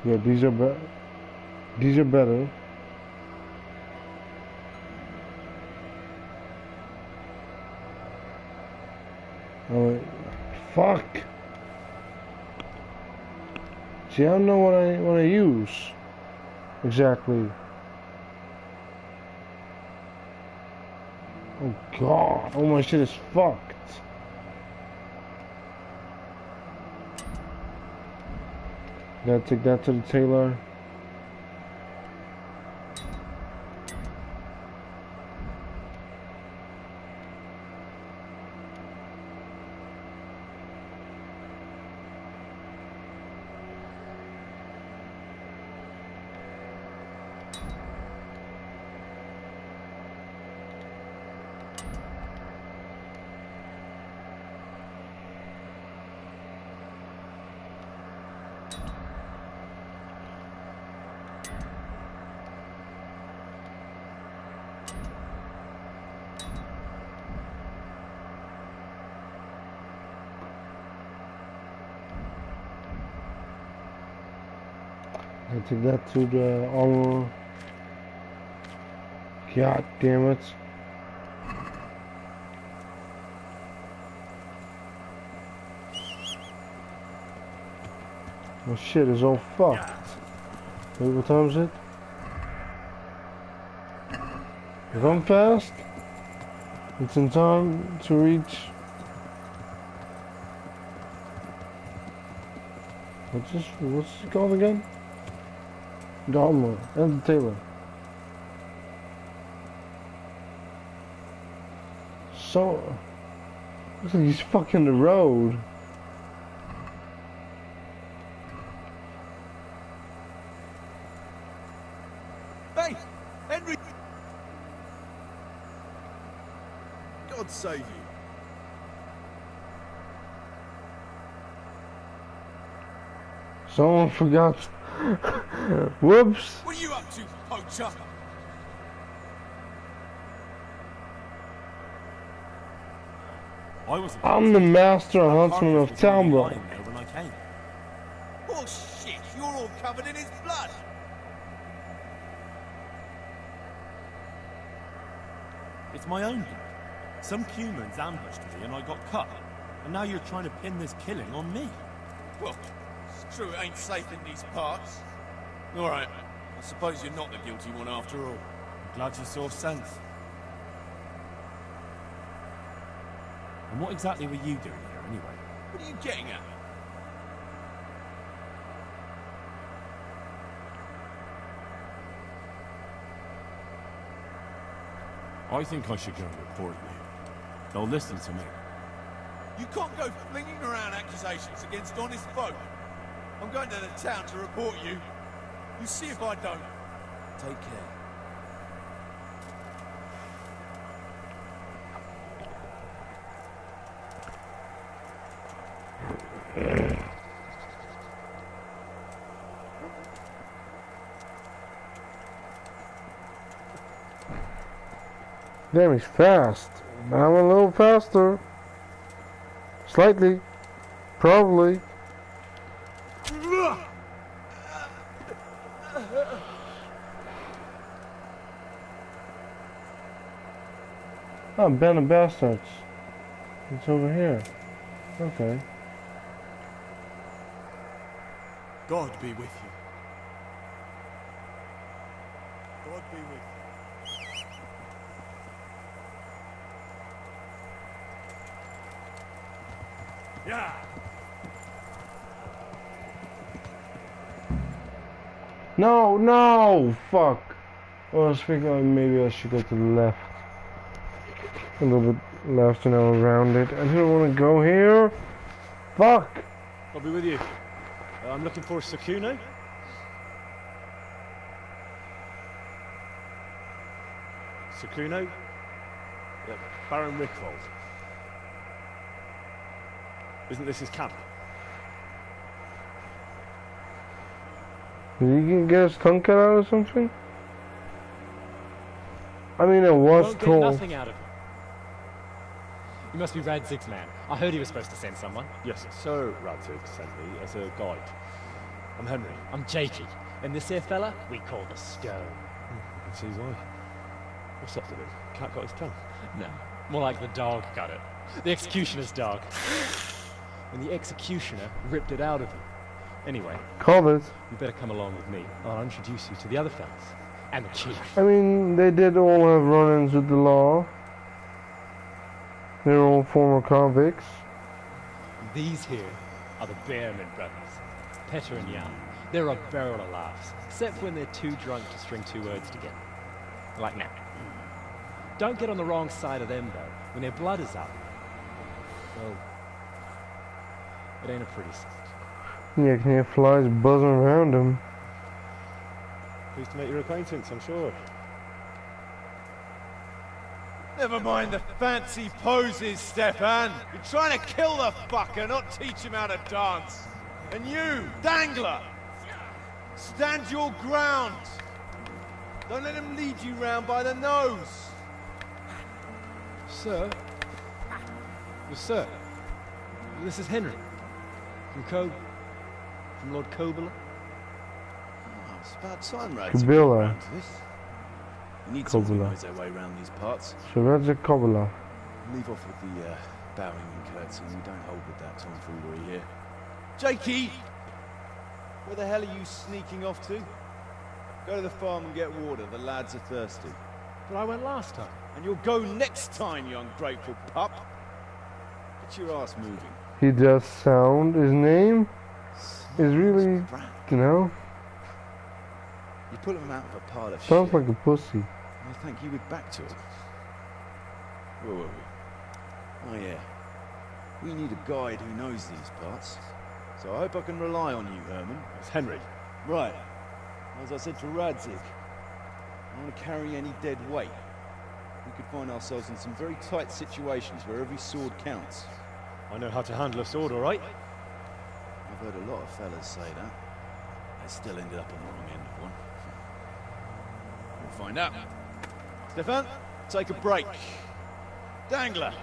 Yeah, these are better. These are better. Oh wait, fuck. See, I don't know what I use. Exactly. Oh god, oh my shit is fucked. Gotta take that to the tailor. I take that to the armor. God damn it. Oh shit, it's all fucked. Wait, what time is it? If I'm fast, it's in time to reach. What's it called again? The armor and the tailor. So, looks like he's fucking the road. Hey, Henry! God save you. Someone forgot. Whoops. What are you up to, poacher? I'm the master huntsman of Talbot. When I came. Oh shit, you're all covered in his blood. It's my own blood. Some humans ambushed me and I got cut. And now you're trying to pin this killing on me. Well, it's true it ain't safe in these parts. Alright, I suppose you're not the guilty one after all. I'm glad you saw sense. And what exactly were you doing here anyway? What are you getting at? I think I should go and report you. They'll listen to me. You can't go flinging around accusations against honest folk. I'm going to the town to report you. You see if I don't. Take care. Damn, he's fast. I'm a little faster. Slightly. Probably. Oh, Ben of Bastards. It's over here. Okay. God be with you. God be with you. Yeah. No, no! Fuck! Well, I was thinking maybe I should go to the left. A little bit left and now around it. I don't want to go here. Fuck! I'll be with you. I'm looking for Sakuno. Sakuno? Baron Rickvold. Isn't this his camp? Did he get his tongue cut out or something? I mean, it was won't told. get nothing out of him. You must be Radzig's man. I heard he was supposed to send someone. Yes, Sir Radzig sent me as a guide. I'm Henry. I'm Jakey. And this here fella, we call the Stone. I can see why. What's up to him? Cat got his tongue? No, more like the dog got it. The executioner's dog. And the executioner ripped it out of him. Anyway, Call it. you better come along with me. I'll introduce you to the other fellas. And the chief. I mean, they did all have run-ins with the law. They're all former convicts. These here are the Bearman brothers. Petter and Jan. They're a barrel of laughs. Except when they're too drunk to string two words together. Like now. Don't get on the wrong side of them, though. When their blood is up, well, it ain't a pretty sight. Yeah, I can hear flies buzzing around him. Pleased to make your acquaintance, I'm sure. Never mind the fancy poses, Stepan. You're trying to kill the fucker, not teach him how to dance. And you, Dangler, stand your ground. Don't let him lead you round by the nose. Sir? Well, sir, this is Henry. From Lord Kobler. about time Rads Kabila. around to this. You need someone who Kabila. knows their way around these parts. Shiraja Kabila. Leave off with the bowing and curtsying. We don't hold with that tomfoolery here. Jakey! Where the hell are you sneaking off to? Go to the farm and get water. The lads are thirsty. But I went last time. And you'll go next time, you ungrateful pup. Get your ass moving. He does sound. His name is really, you know, You put him out of a pile of sounds shit. like a pussy. I thank you with back to it. Where were we? Oh yeah. We need a guide who knows these parts. So I hope I can rely on you, Herman. It's Henry. Right. As I said to Radzig, I don't want to carry any dead weight. We could find ourselves in some very tight situations where every sword counts. I know how to handle a sword, all right? I've heard a lot of fellas say that. They still ended up on the wrong end of one. We'll find out. Stefan, take a break. Dangler,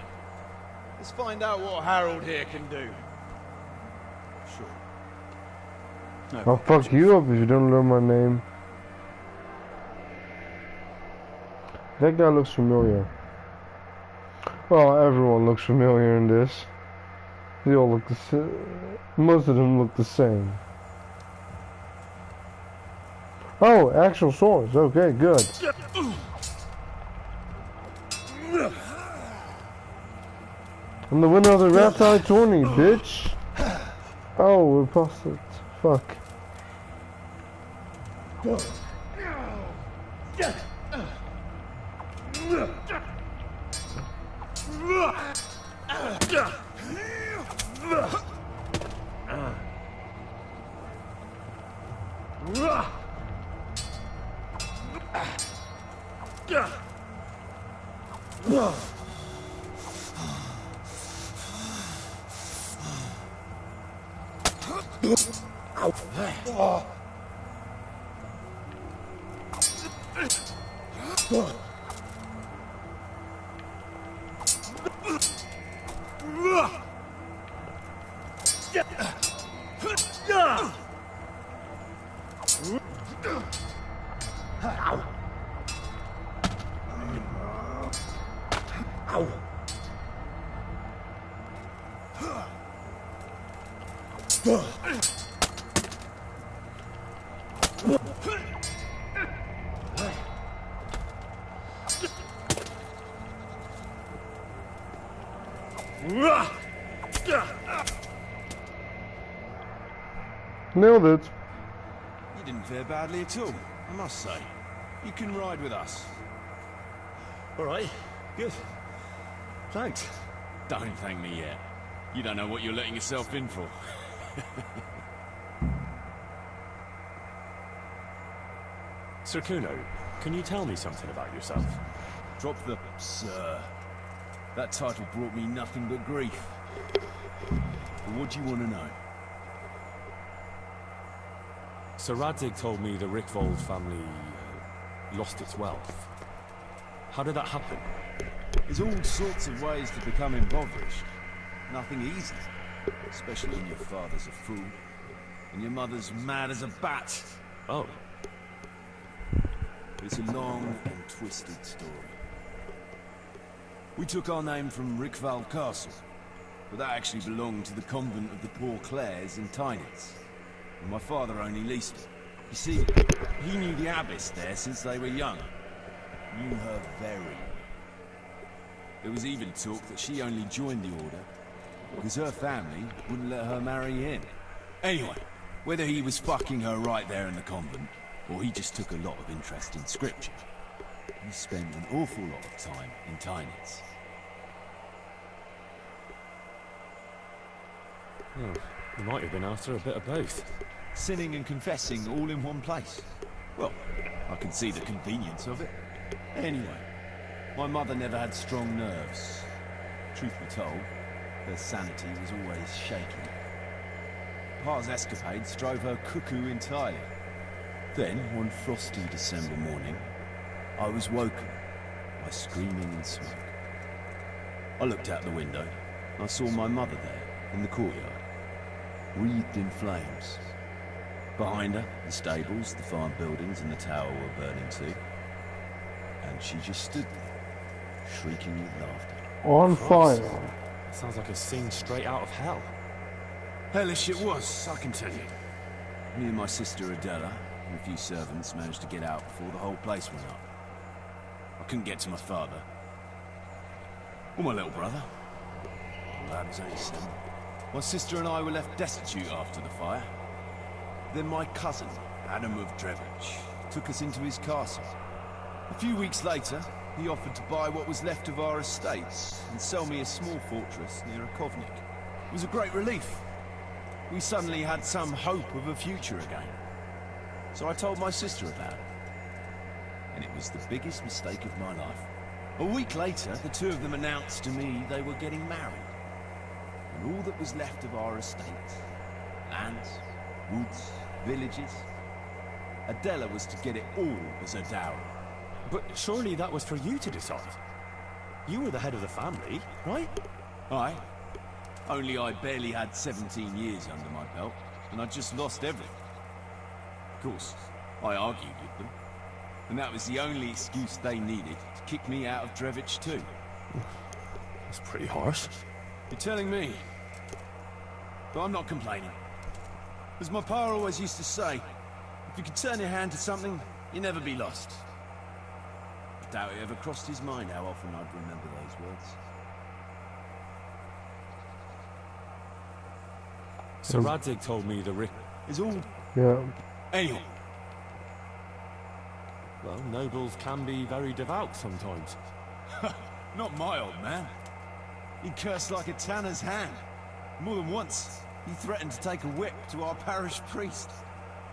let's find out what Harold here can do. Sure. I'll fuck you up if you don't learn my name. That guy looks familiar. Well, everyone looks familiar in this. They all look the same. Most of them look the same. Oh, actual swords. Okay, good. I'm the winner of the Ratai tourney, bitch. Oh, we're past it. Fuck. Nailed it. You didn't fare badly at all, I must say. You can ride with us. All right, good. Thanks. Don't thank me yet. You don't know what you're letting yourself in for. Sir Kuno, can you tell me something about yourself? Drop the sir. That title brought me nothing but grief. But what do you want to know? Sir Radzig told me the Rickvold family lost its wealth. How did that happen? There's all sorts of ways to become impoverished. Nothing easy. Especially when your father's a fool. And your mother's mad as a bat. Oh. It's a long and twisted story. We took our name from Rickvold Castle. But that actually belonged to the convent of the Poor Clares in Tynitz. And my father only leased it. You see, he knew the abbess there since they were young. Knew her very well. There was even talk that she only joined the order because her family wouldn't let her marry him. Anyway, whether he was fucking her right there in the convent, or he just took a lot of interest in scripture, he spent an awful lot of time in Tynitz. Oh, he might have been after a bit of both. Sinning and confessing all in one place. Well, I can see the convenience of it. Anyway, my mother never had strong nerves. Truth be told, her sanity was always shaky. Pa's escapades drove her cuckoo entirely. Then, one frosty December morning, I was woken by screaming and smoke. I looked out the window, and I saw my mother there, in the courtyard, wreathed in flames. Behind her, the stables, the farm buildings and the tower were burning too. And she just stood there, shrieking with laughter. On Christ. fire. Sounds like a scene straight out of hell. Hellish it was, I can tell you. Me and my sister Adela and a few servants managed to get out before the whole place went up. I couldn't get to my father. Or my little brother. The lad was only 7. My sister and I were left destitute after the fire. Then my cousin, Adam of Drevich, took us into his castle. A few weeks later, he offered to buy what was left of our estates and sell me a small fortress near a Kovnik. It was a great relief. We suddenly had some hope of a future again. So I told my sister about it. And it was the biggest mistake of my life. A week later, the two of them announced to me they were getting married. And all that was left of our estates, lands, woods, villages, Adela was to get it all as a dowry. But surely that was for you to decide. You were the head of the family, right? Aye. Only I barely had 17 years under my belt, and I'd just lost everything. Of course, I argued with them, and that was the only excuse they needed to kick me out of Drevich too. That's pretty harsh. You're telling me. But I'm not complaining. As my pa always used to say, if you could turn your hand to something, you'll never be lost. I doubt it ever crossed his mind how often I'd remember those words. So Radzig told me the Rick is all... Yeah. Anyway. Well, nobles can be very devout sometimes. Not my old man. He cursed like a tanner's hand. More than once, he threatened to take a whip to our parish priest.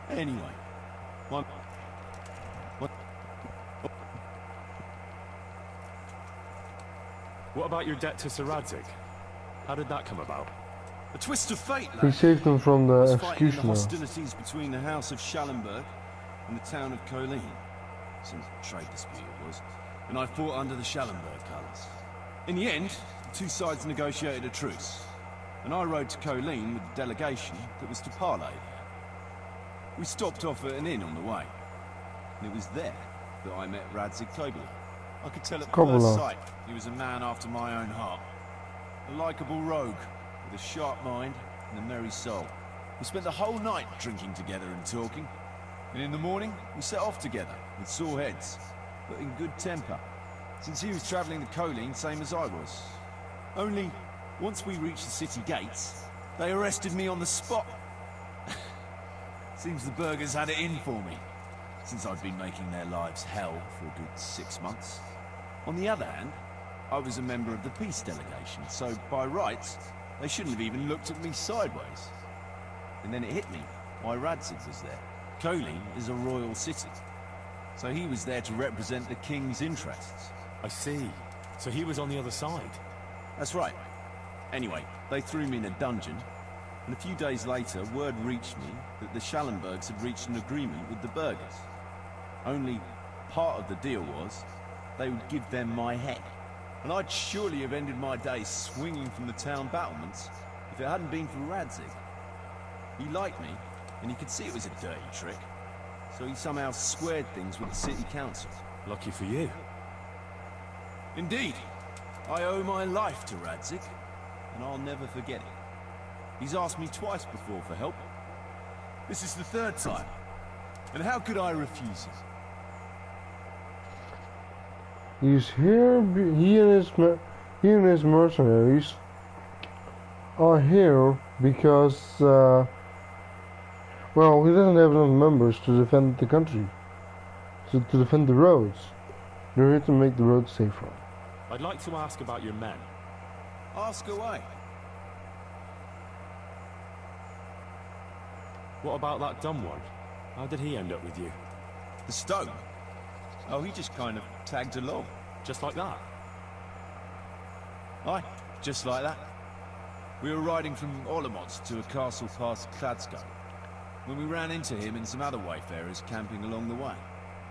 Anyway, what? What about your debt to Sir Radzig? How did that come about? A twist of fate, lad. He saved them from the I was fighting the executioner. hostilities between the House of Schallenberg and the town of Colleen. Some trade dispute it was, and I fought under the Schallenberg colours. In the end, the two sides negotiated a truce, and I rode to Colleen with the delegation that was to parley there. We stopped off at an inn on the way, and it was there that I met Radzig Kobyla. I could tell at first sight he was a man after my own heart. A likeable rogue, with a sharp mind and a merry soul. We spent the whole night drinking together and talking, and in the morning we set off together with sore heads, but in good temper, since he was travelling to Colleen same as I was. Only, once we reached the city gates, they arrested me on the spot. Seems the burghers had it in for me, since I'd been making their lives hell for a good 6 months. On the other hand, I was a member of the peace delegation, so by rights, they shouldn't have even looked at me sideways. And then it hit me why Radzig was there. Colleen is a royal city, so he was there to represent the king's interests. I see. So he was on the other side. That's right. Anyway, they threw me in a dungeon, and a few days later, word reached me that the Schallenbergs had reached an agreement with the burghers. Only part of the deal was they would give them my head. And I'd surely have ended my days swinging from the town battlements if it hadn't been for Radzig. He liked me, and he could see it was a dirty trick, so he somehow squared things with the city council. Lucky for you. Indeed. I owe my life to Radzig, and I'll never forget it. He's asked me twice before for help. This is the 3rd time, and how could I refuse him? He's here. He and his mercenaries are here because, well, he doesn't have enough members to defend the country, to defend the roads. They're here to make the roads safer. I'd like to ask about your men. Ask away. What about that dumb one? How did he end up with you? The stone? Oh, he just kind of tagged along. Just like that? Aye, just like that. We were riding from Olomouc to a castle past Kladsko, when we ran into him and some other wayfarers camping along the way.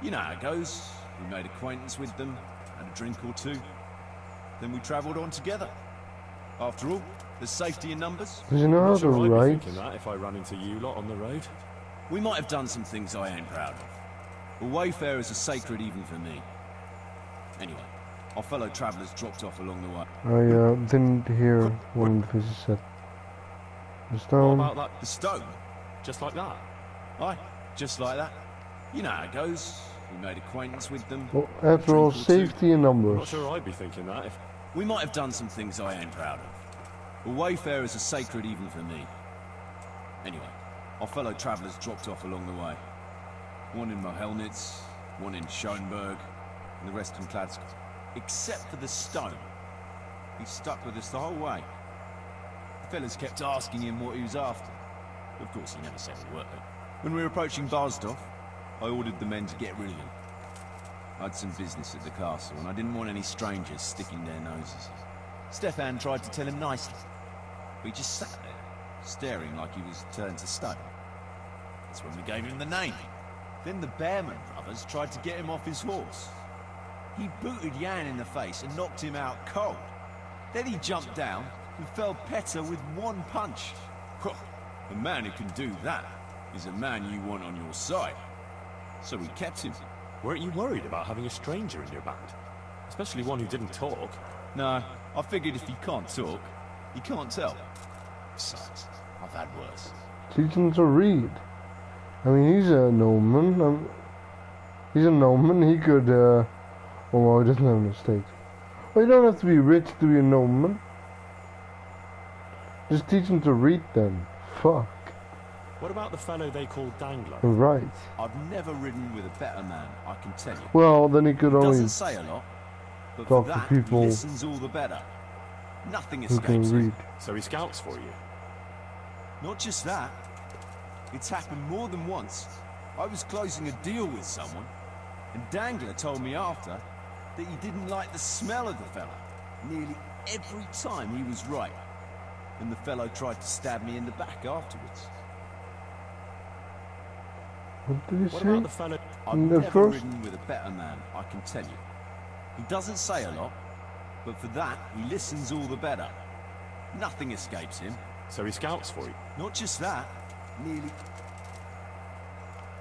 You know how it goes. We made acquaintance with them, had a drink or two. Then we travelled on together. After all, there's safety in numbers. Does he know how to I'd be ride? thinking that if I ran into you lot on the road. We might have done some things I ain't proud of. But wayfarers are sacred even for me. Anyway, our fellow travellers dropped off along the way. I didn't hear what the visit said. The stone. What about that? The stone? Just like that? Aye, just like that. You know how it goes. We made acquaintance with them. Well, after all, safety in numbers. Not sure I'd be thinking that if... We might have done some things I ain't proud of. But wayfarers are sacred even for me. Anyway, our fellow travellers dropped off along the way. One in Mohelnitz, one in Schoenberg, and the rest in Kladsk. Except for the stone. He stuck with us the whole way. The fellas kept asking him what he was after. Of course, he never said a word. When we were approaching Barsdorf, I ordered the men to get rid of him. I had some business at the castle, and I didn't want any strangers sticking their noses. Stefan tried to tell him nicely, but he just sat there, staring like he was turned to stone. That's when we gave him the name. Then the Bearman brothers tried to get him off his horse. He booted Jan in the face and knocked him out cold. Then he jumped down and felled Petter with one punch. A man who can do that is a man you want on your side. So we kept him. Weren't you worried about having a stranger in your band? Especially one who didn't talk. No, I figured if he can't talk, he can't tell. Besides, I've had worse. Teach him to read. I mean, he's a Norman. He's a Norman. He could, oh, well, he doesn't have an estate. Well, you don't have to be rich to be a Norman. Just teach him to read then. Fuck. What about the fellow they call Dangler? Right. I've never ridden with a better man, I can tell you. Well, then he could only doesn't say a lot, but talk for to that, people he listens all the better. Nothing who escapes can him. read. So he scouts for you? Not just that. It's happened more than once. I was closing a deal with someone, and Dangler told me after that he didn't like the smell of the fella. Nearly every time he was right. And the fellow tried to stab me in the back afterwards. What did he What say? about the fellow... I've never ridden with a better man, I can tell you. He doesn't say a lot, but for that, he listens all the better. Nothing escapes him. So he scouts for you? Not just that, nearly...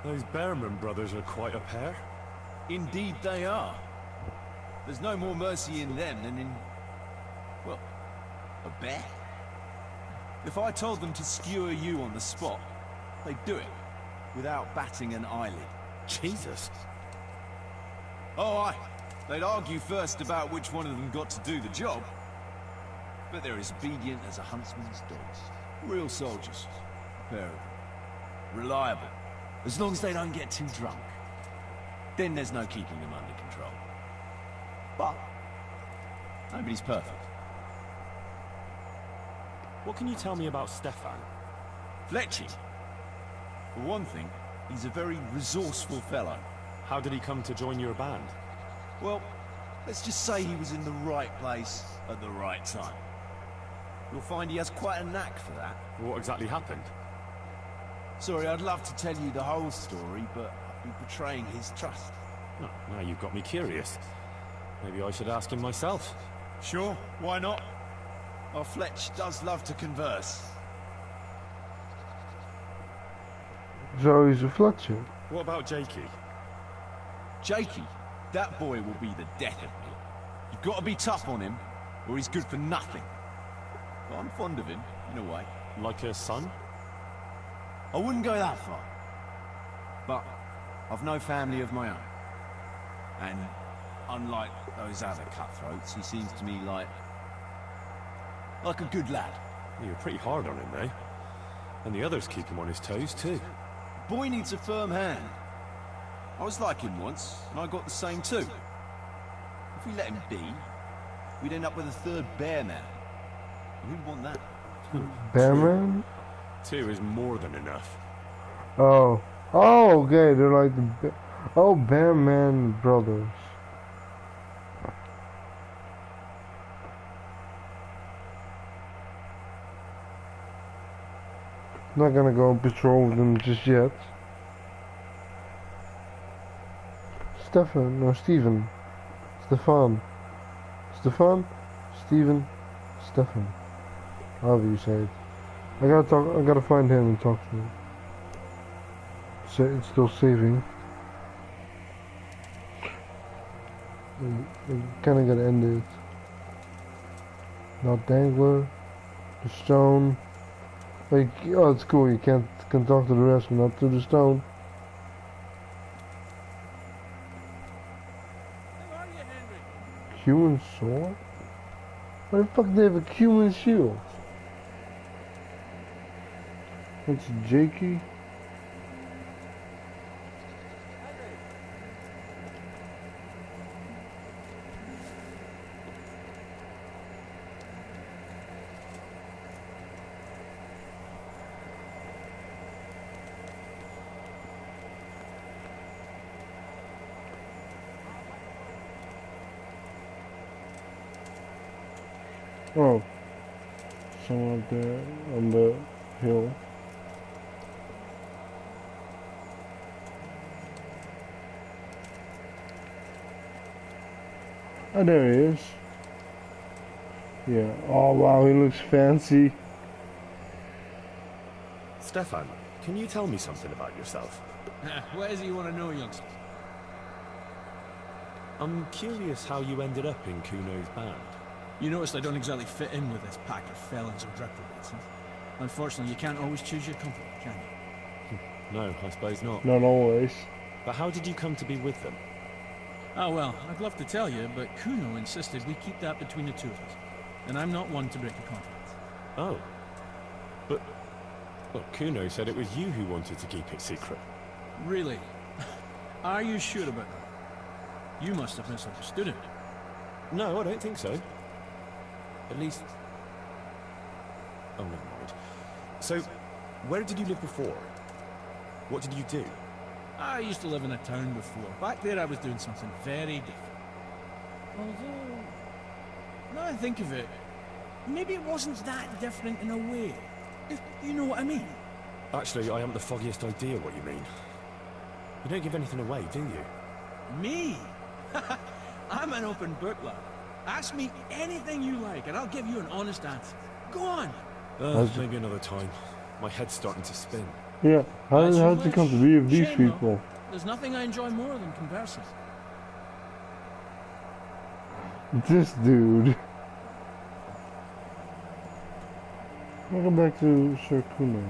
Those Bearman brothers are quite a pair. Indeed they are. There's no more mercy in them than in... well, a bear. If I told them to skewer you on the spot, they'd do it, without batting an eyelid. Jesus. Oh, aye. They'd argue first about which one of them got to do the job. But they're as obedient as a huntsman's dogs. Real soldiers. A pair of them. Reliable. As long as they don't get too drunk. Then there's no keeping them under control. But nobody's perfect. What can you tell me about Stefan? Fletchy. For one thing, he's a very resourceful fellow. How did he come to join your band? Well, let's just say he was in the right place at the right time. You'll find he has quite a knack for that. What exactly happened? Sorry, I'd love to tell you the whole story, but I'd be betraying his trust. Oh, now you've got me curious. Maybe I should ask him myself. Sure, why not? Our Fletch does love to converse. So he's a Fletcher. What about Jakey? Jakey, that boy will be the death of me. You've got to be tough on him, or he's good for nothing. But I'm fond of him, in a way. Like a son? I wouldn't go that far. But I've no family of my own. And unlike those other cutthroats, he seems to me like a good lad. You're pretty hard on him, eh? And the others keep him on his toes, too. Boy needs a firm hand. I was like him once, and I got the same too. If we let him be, we'd end up with a third bear man. Who'd want that? Bearman? 2 is more than enough. Oh. Oh, okay, they're like the... Oh, Bearman brothers. Not gonna go and patrol with them just yet. Stefan, no, Stephen. Stefan. Stefan? Stephen? Stefan. However you say it. I gotta find him and talk to him. it's still saving. We kinda gotta end it. Not dangler. The stone. Like, oh, it's cool. You can talk to the rest, but not to the stone. Human sword? Why the fuck do they have a human shield? That's Jakey. Oh, someone up there on the hill. Oh, there he is. Yeah. Oh, wow, he looks fancy. Stefan, can you tell me something about yourself? What is it you want to know, youngster? I'm curious how you ended up in Kuno's band. You noticed I don't exactly fit in with this pack of felons and reprobates. Unfortunately, you can't always choose your company, can you? No, I suppose not. Not always. But how did you come to be with them? Oh, well, I'd love to tell you, but Kuno insisted we keep that between the two of us. And I'm not one to break a contract. Oh. But... well, Kuno said it was you who wanted to keep it secret. Really? Are you sure about that? You must have misunderstood it. No, I don't think so. At least... oh, never mind. So, where did you live before? What did you do? I used to live in a town before. Back there I was doing something very different. Although, now I think of it, maybe it wasn't that different in a way. If you know what I mean. Actually, I haven't the foggiest idea what you mean. You don't give anything away, do you? Me? I'm an open book, lad. Ask me anything you like, and I'll give you an honest answer. Go on. Maybe another time. My head's starting to spin. Yeah, how did you come to be with these Shame, people? though. There's nothing I enjoy more than conversing. This dude. Welcome back to Sir Kuno.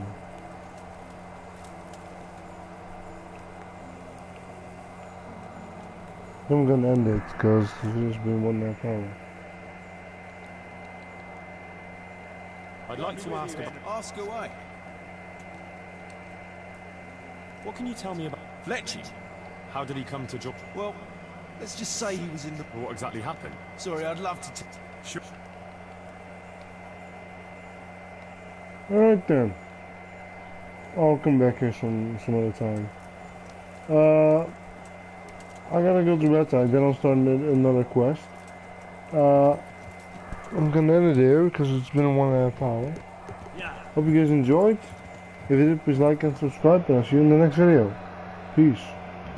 I'm gonna end it because it's just been 1.5 hours. I'd like to ask about... Ask away. What can you tell me about... Fletchy? How did he come to join? Well, let's just say he was in the... What exactly happened? Sorry, I'd love to... Sure. Alright then. I'll come back here some other time. I gotta go to bed side, then I'll start another quest. I'm gonna end it here because it's been 1.5 hours. Hope you guys enjoyed. If you did, please like and subscribe, and I'll see you in the next video. Peace.